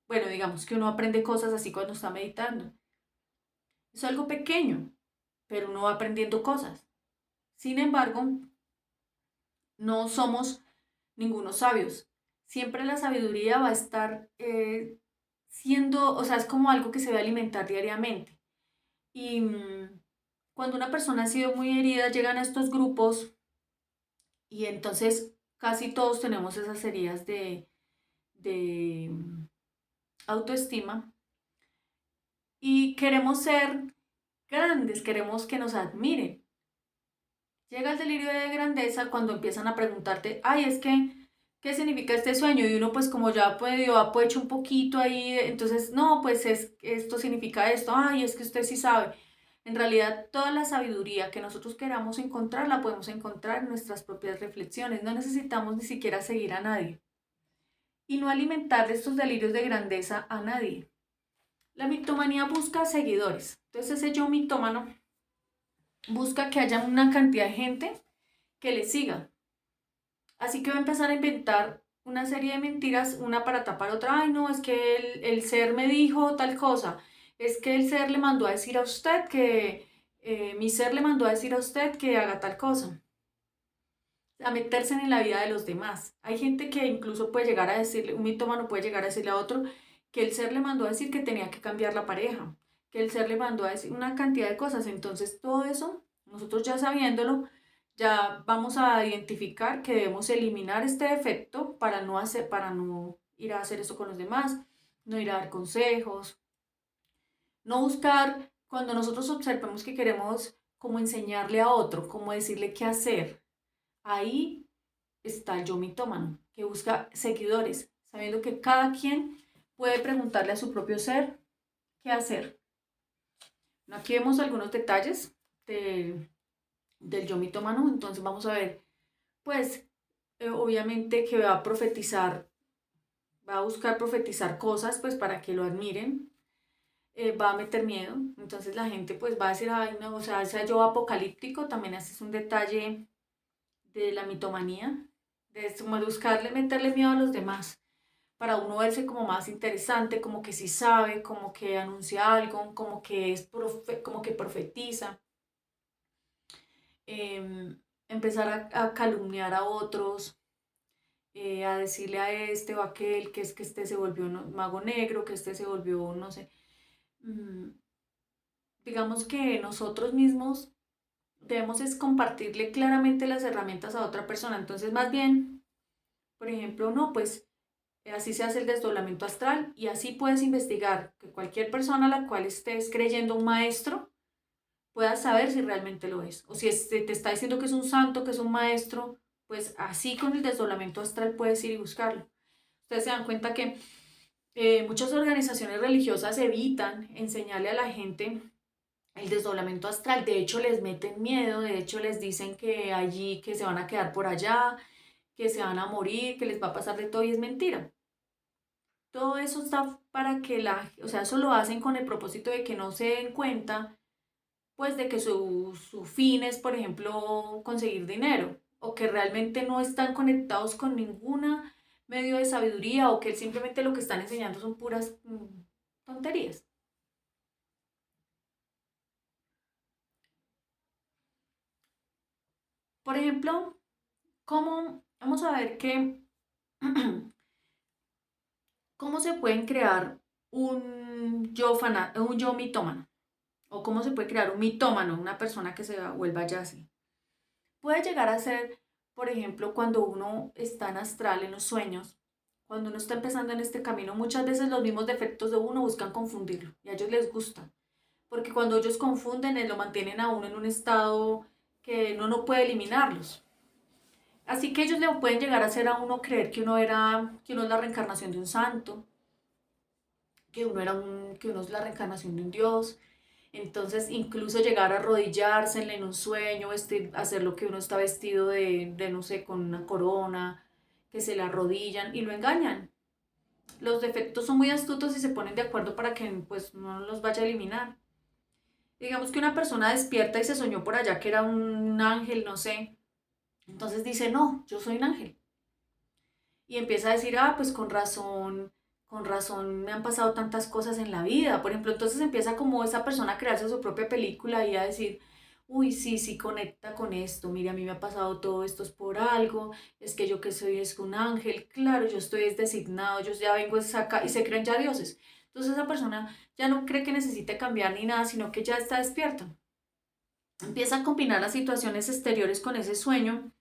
Bueno, digamos que uno aprende cosas así cuando está meditando. Es algo pequeño, pero uno va aprendiendo cosas. Sin embargo, no somos ningunos sabios. Siempre la sabiduría va a estar siendo, o sea, es como algo que se va a alimentar diariamente. Y cuando una persona ha sido muy herida, llegan a estos grupos y entonces casi todos tenemos esas heridas de autoestima y queremos ser grandes, queremos que nos admiren. Llega el delirio de grandeza cuando empiezan a preguntarte, ay, es que, ¿qué significa este sueño? Y uno pues como ya puede, ha hecho un poquito ahí, entonces, no, pues esto significa esto, ay, es que usted sí sabe. En realidad, toda la sabiduría que nosotros queramos encontrar, la podemos encontrar en nuestras propias reflexiones. No necesitamos ni siquiera seguir a nadie. Y no alimentar estos delirios de grandeza a nadie. La mitomanía busca seguidores. Entonces ese yo mitómano busca que haya una cantidad de gente que le siga. Así que va a empezar a inventar una serie de mentiras, una para tapar otra. Ay, no, es que el ser me dijo tal cosa. Es que el ser le mandó a decir a usted que, mi ser le mandó a decir a usted que haga tal cosa. A meterse en la vida de los demás. Hay gente que incluso puede llegar a decirle, un mitómano puede llegar a decirle a otro que el ser le mandó a decir que tenía que cambiar la pareja, que el ser le mandó a decir una cantidad de cosas. Entonces todo eso, nosotros ya sabiéndolo, ya vamos a identificar que debemos eliminar este defecto para no ir a hacer eso con los demás, no ir a dar consejos, no buscar cuando nosotros observamos que queremos como enseñarle a otro, como decirle qué hacer. Ahí está el yo mitómano, que busca seguidores, sabiendo que cada quien puede preguntarle a su propio ser qué hacer. Aquí vemos algunos detalles de, del yo mitómano, entonces vamos a ver, pues obviamente que va a profetizar, va a buscar profetizar cosas pues para que lo admiren, va a meter miedo, entonces la gente pues va a decir, ay no, o sea, ese yo apocalíptico también ese es un detalle de la mitomanía, de como buscarle, meterle miedo a los demás, para uno verse como más interesante, como que sí sabe, como que anuncia algo, como que como que profetiza, empezar a calumniar a otros, a decirle a este o a aquel que es que este se volvió un mago negro, que este se volvió, no sé. Mm, digamos que nosotros mismos debemos es compartirle claramente las herramientas a otra persona. Entonces, más bien, por ejemplo, no, pues así se hace el desdoblamiento astral y así puedes investigar que cualquier persona a la cual estés creyendo un maestro pueda saber si realmente lo es. O si te está diciendo que es un santo, que es un maestro, pues así con el desdoblamiento astral puedes ir y buscarlo. Ustedes se dan cuenta que muchas organizaciones religiosas evitan enseñarle a la gente el desdoblamiento astral. De hecho, les meten miedo, de hecho, les dicen que allí, que se van a quedar por allá, que se van a morir, que les va a pasar de todo y es mentira. Todo eso está para que o sea, eso lo hacen con el propósito de que no se den cuenta, pues de que su fin es, por ejemplo, conseguir dinero, o que realmente no están conectados con ninguna medio de sabiduría, o que simplemente lo que están enseñando son puras tonterías. Por ejemplo, vamos a ver que, cómo se pueden crear un yo mitómano, o cómo se puede crear un mitómano, una persona que se vuelva ya así. Puede llegar a ser, por ejemplo, cuando uno está en astral, en los sueños, cuando uno está empezando en este camino, muchas veces los mismos defectos de uno buscan confundirlo y a ellos les gusta, porque cuando ellos confunden, lo mantienen a uno en un estado que uno no puede eliminarlos. Así que ellos le pueden llegar a hacer a uno creer que uno es la reencarnación de un santo, que uno es la reencarnación de un dios. Entonces, incluso llegar a arrodillarse en un sueño, hacer lo que uno está vestido no sé, con una corona, que se le arrodillan y lo engañan. Los defectos son muy astutos y se ponen de acuerdo para que pues no los vaya a eliminar. Digamos que una persona despierta y se soñó por allá que era un ángel, no sé. Entonces dice, no, yo soy un ángel. y empieza a decir, ah, pues con razón me han pasado tantas cosas en la vida. Por ejemplo, entonces empieza como esa persona a crearse su propia película y a decir, uy, sí, sí, conecta con esto, mire, a mí me ha pasado todo esto es por algo, es que yo que soy es un ángel, claro, yo estoy es designado, yo ya vengo acá y se creen ya dioses. Entonces esa persona ya no cree que necesite cambiar ni nada, sino que ya está despierta. Empieza a combinar las situaciones exteriores con ese sueño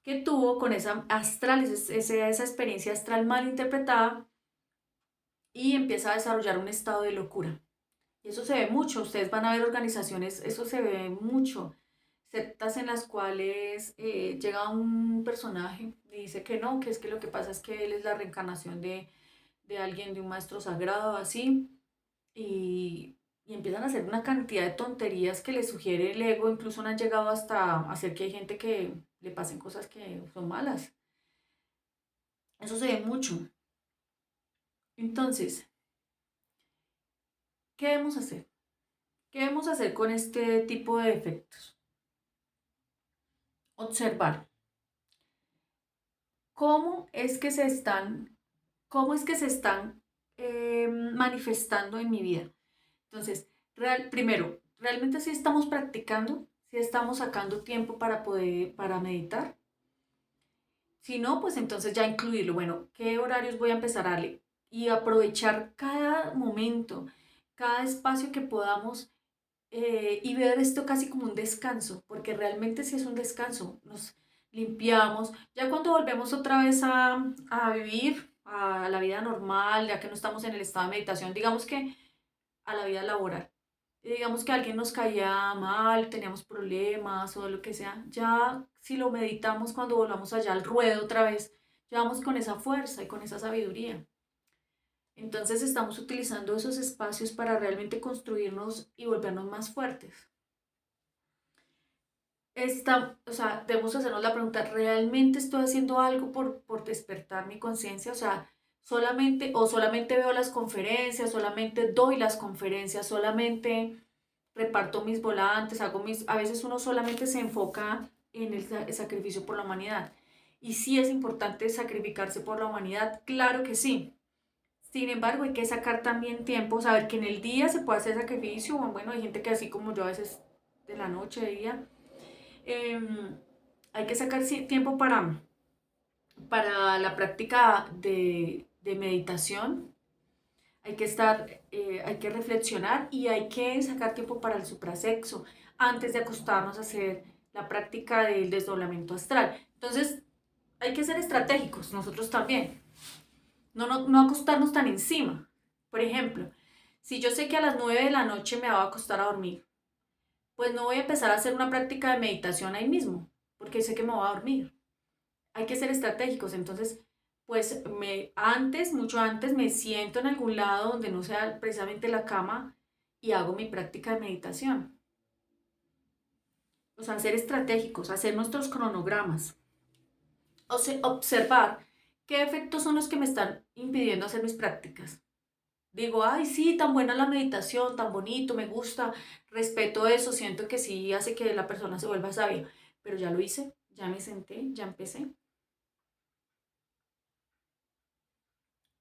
que tuvo, con esa astral, esa experiencia astral mal interpretada, y empieza a desarrollar un estado de locura. Y eso se ve mucho, ustedes van a ver organizaciones, eso se ve mucho, sectas en las cuales llega un personaje y dice que no, que es que lo que pasa es que él es la reencarnación de alguien, de un maestro sagrado, así, y empiezan a hacer una cantidad de tonterías que le sugiere el ego, incluso han llegado hasta hacer que hay gente que le pasen cosas que son malas. Eso se ve mucho. Entonces, ¿qué debemos hacer? ¿Qué debemos hacer con este tipo de efectos? Observar cómo es que se están, cómo es que se están manifestando en mi vida. Entonces, primero, ¿realmente sí estamos practicando? ¿Sí estamos sacando tiempo para poder, para meditar? Si no, pues entonces ya incluirlo. Bueno, ¿qué horarios voy a empezar a darle? Y aprovechar cada momento, cada espacio que podamos, y ver esto casi como un descanso, porque realmente sí es un descanso. Nos limpiamos. Ya cuando volvemos otra vez a vivir, a la vida normal, ya que no estamos en el estado de meditación, digamos que a la vida laboral. Y digamos que alguien nos caía mal, teníamos problemas o lo que sea, ya si lo meditamos cuando volvamos allá al ruedo otra vez, ya vamos con esa fuerza y con esa sabiduría. Entonces estamos utilizando esos espacios para realmente construirnos y volvernos más fuertes. O sea, debemos hacernos la pregunta, ¿realmente estoy haciendo algo por despertar mi conciencia? O sea, solamente veo las conferencias, solamente doy las conferencias, solamente reparto mis volantes, a veces uno solamente se enfoca en el sacrificio por la humanidad. Y sí es importante sacrificarse por la humanidad, claro que sí. Sin embargo, hay que sacar también tiempo, saber que en el día se puede hacer sacrificio, bueno, hay gente que así como yo a veces de la noche, de día, hay que sacar tiempo para la práctica de meditación, hay que reflexionar y hay que sacar tiempo para el suprasexo antes de acostarnos a hacer la práctica del desdoblamiento astral. Entonces, hay que ser estratégicos, nosotros también. No acostarnos tan encima. Por ejemplo, si yo sé que a las 9 de la noche me va a acostar a dormir, pues no voy a empezar a hacer una práctica de meditación ahí mismo, porque sé que me voy a dormir. Hay que ser estratégicos, entonces, pues mucho antes, me siento en algún lado donde no sea precisamente la cama y hago mi práctica de meditación. O sea, ser estratégicos, hacer nuestros cronogramas, observar qué efectos son los que me están impidiendo hacer mis prácticas. Digo, ay, sí, tan buena la meditación, tan bonito, me gusta, respeto eso, siento que sí hace que la persona se vuelva sabia, pero ya lo hice, ya me senté, ya empecé.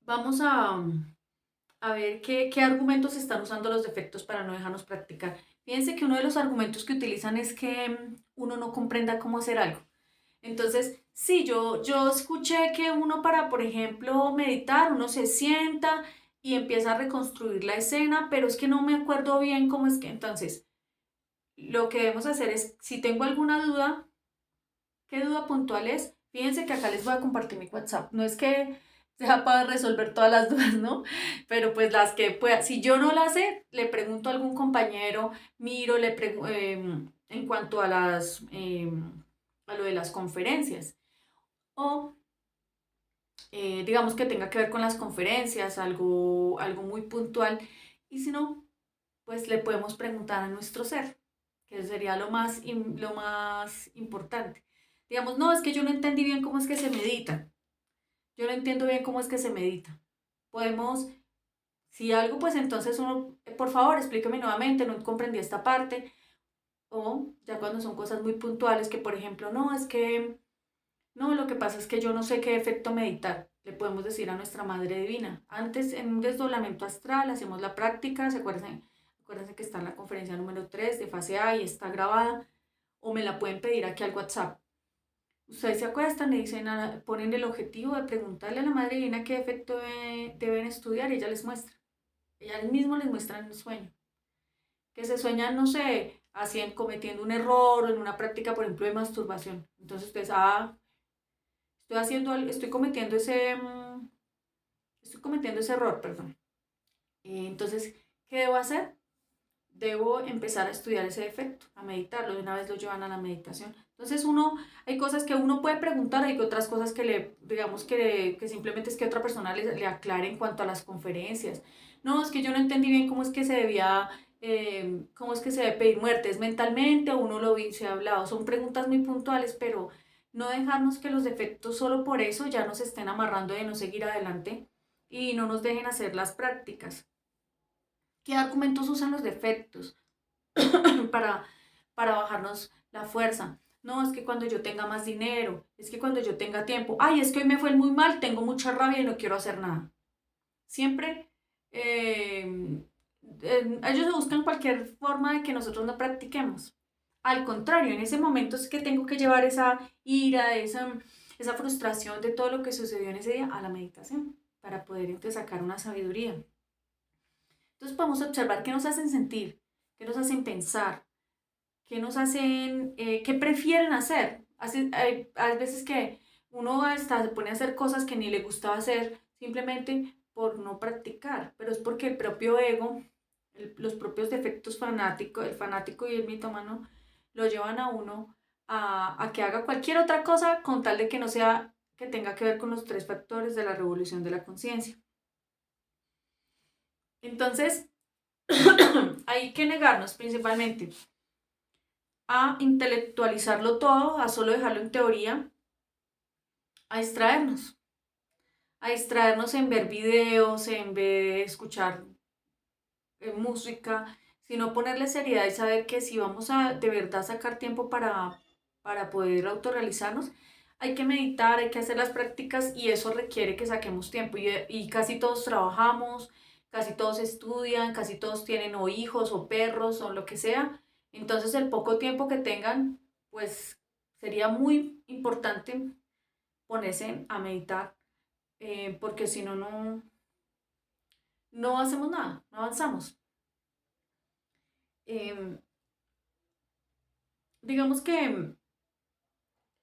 Vamos a ver qué argumentos están usando los defectos para no dejarnos practicar. Fíjense que uno de los argumentos que utilizan es que uno no comprenda cómo hacer algo. Entonces, sí, yo escuché que uno para, por ejemplo, meditar, uno se sienta y empieza a reconstruir la escena, pero es que no me acuerdo bien cómo es que. Entonces, lo que debemos hacer es, si tengo alguna duda, ¿qué duda puntual es? Fíjense que acá les voy a compartir mi WhatsApp. No es que sea para resolver todas las dudas, ¿no? Pero pues las que pueda. Si yo no las sé, le pregunto a algún compañero, miro, en cuanto a a lo de las conferencias. O digamos que tenga que ver con las conferencias, algo muy puntual. Y si no, pues le podemos preguntar a nuestro ser, que sería lo más importante. Digamos, no, es que yo no entendí bien cómo es que se medita. Yo no entiendo bien cómo es que se medita. Podemos, si algo, pues entonces uno, por favor, explíqueme nuevamente, no comprendí esta parte. O ya cuando son cosas muy puntuales, que por ejemplo, no, es que No, lo que pasa es que yo no sé qué efecto meditar. Le podemos decir a nuestra Madre Divina. Antes, en un desdoblamiento astral, hacemos la práctica. Acuérdense que está en la conferencia número 3 de fase A y está grabada. O me la pueden pedir aquí al WhatsApp. Ustedes se acuestan, le dicen, ponen el objetivo de preguntarle a la Madre Divina qué efecto deben estudiar y ella les muestra. Ella mismo les muestra en el sueño. Que se sueñan, no sé, cometiendo un error o en una práctica, por ejemplo, de masturbación. Entonces ustedes, estoy cometiendo ese error, perdón. Entonces, ¿qué debo hacer? Debo empezar a estudiar ese efecto, a meditarlo, de una vez lo llevan a la meditación. Entonces hay cosas que uno puede preguntar, hay otras cosas digamos que simplemente es que otra persona le aclare en cuanto a las conferencias. No, es que yo no entendí bien cómo es que cómo es que se debe pedir muertes mentalmente, o uno se ha hablado, son preguntas muy puntuales, pero no dejarnos que los defectos solo por eso ya nos estén amarrando de no seguir adelante y no nos dejen hacer las prácticas. ¿Qué argumentos usan los defectos para, para bajarnos la fuerza? No, es que cuando yo tenga más dinero, es que cuando yo tenga tiempo, ay, es que hoy me fue muy mal, tengo mucha rabia y no quiero hacer nada. Siempre ellos buscan cualquier forma de que nosotros no practiquemos. Al contrario, en ese momento es que tengo que llevar esa ira, esa frustración de todo lo que sucedió en ese día a la meditación para poder entonces sacar una sabiduría. Entonces podemos observar qué nos hacen sentir, qué nos hacen pensar, qué prefieren hacer. Hay veces que uno hasta se pone a hacer cosas que ni le gustaba hacer simplemente por no practicar, pero es porque el propio ego, los propios defectos fanáticos, el fanático y el mitómano, lo llevan a uno a que haga cualquier otra cosa con tal de que no sea, que tenga que ver con los 3 factores de la revolución de la conciencia. Entonces, hay que negarnos principalmente a intelectualizarlo todo, a solo dejarlo en teoría, a distraernos en ver videos, en ver, escuchar música, sino ponerle seriedad y saber que si vamos a de verdad sacar tiempo para poder autorrealizarnos, hay que meditar, hay que hacer las prácticas y eso requiere que saquemos tiempo y casi todos trabajamos, casi todos estudian, casi todos tienen o hijos o perros o lo que sea. Entonces el poco tiempo que tengan, pues sería muy importante ponerse a meditar, porque si no, no hacemos nada, no avanzamos. Em, digamos que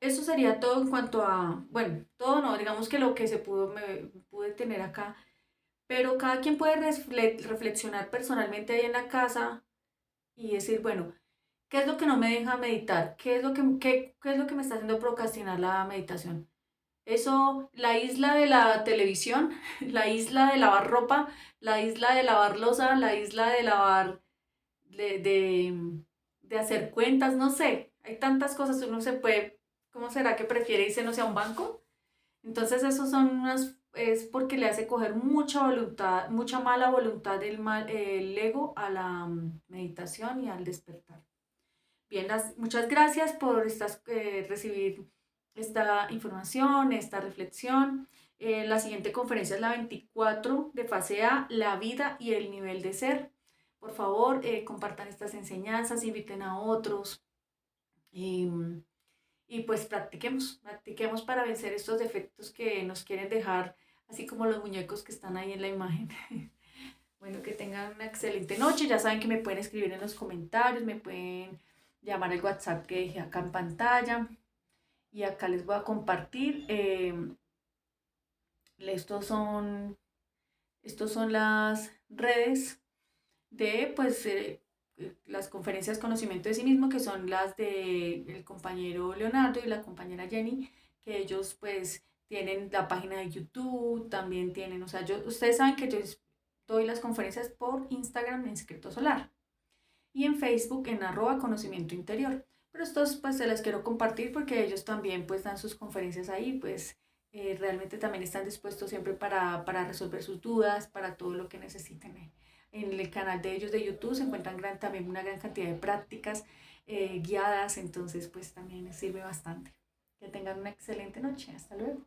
eso sería todo en cuanto a, bueno, todo no, digamos que lo que me pude tener acá, pero cada quien puede reflexionar personalmente ahí en la casa y decir, bueno, ¿qué es lo que no me deja meditar? ¿Qué es lo que me está haciendo procrastinar la meditación? Eso, la isla de la televisión, la isla de lavar ropa, la isla de lavar loza, la isla de lavar, de, de, de hacer cuentas, no sé. Hay tantas cosas, uno se puede, ¿cómo será que prefiere irse, no sé, a un banco? Entonces, es porque le hace coger mucha voluntad, mucha mala voluntad el ego a la meditación y al despertar. Bien, muchas gracias por recibir esta información, esta reflexión. La siguiente conferencia es la 24 de fase A, la vida y el nivel de ser. Por favor, compartan estas enseñanzas, inviten a otros em, y pues practiquemos para vencer estos defectos que nos quieren dejar, así como los muñecos que están ahí en la imagen. Bueno, que tengan una excelente noche. Ya saben que me pueden escribir en los comentarios, me pueden llamar al WhatsApp que dejé acá en pantalla. Y acá les voy a compartir. Estos son, estos son las redes de pues, las conferencias Conocimiento de sí mismo, que son las del compañero Leonardo y la compañera Jenny, que ellos pues tienen la página de YouTube, también tienen, o sea, ustedes saben que yo doy las conferencias por Instagram en Secreto Solar y en Facebook en @conocimiento interior. Pero estos pues se las quiero compartir porque ellos también pues dan sus conferencias ahí, pues realmente también están dispuestos siempre para resolver sus dudas, para todo lo que necesiten. En el canal de ellos de YouTube se encuentran también una gran cantidad de prácticas guiadas, entonces pues también sirve bastante. Que tengan una excelente noche. Hasta luego.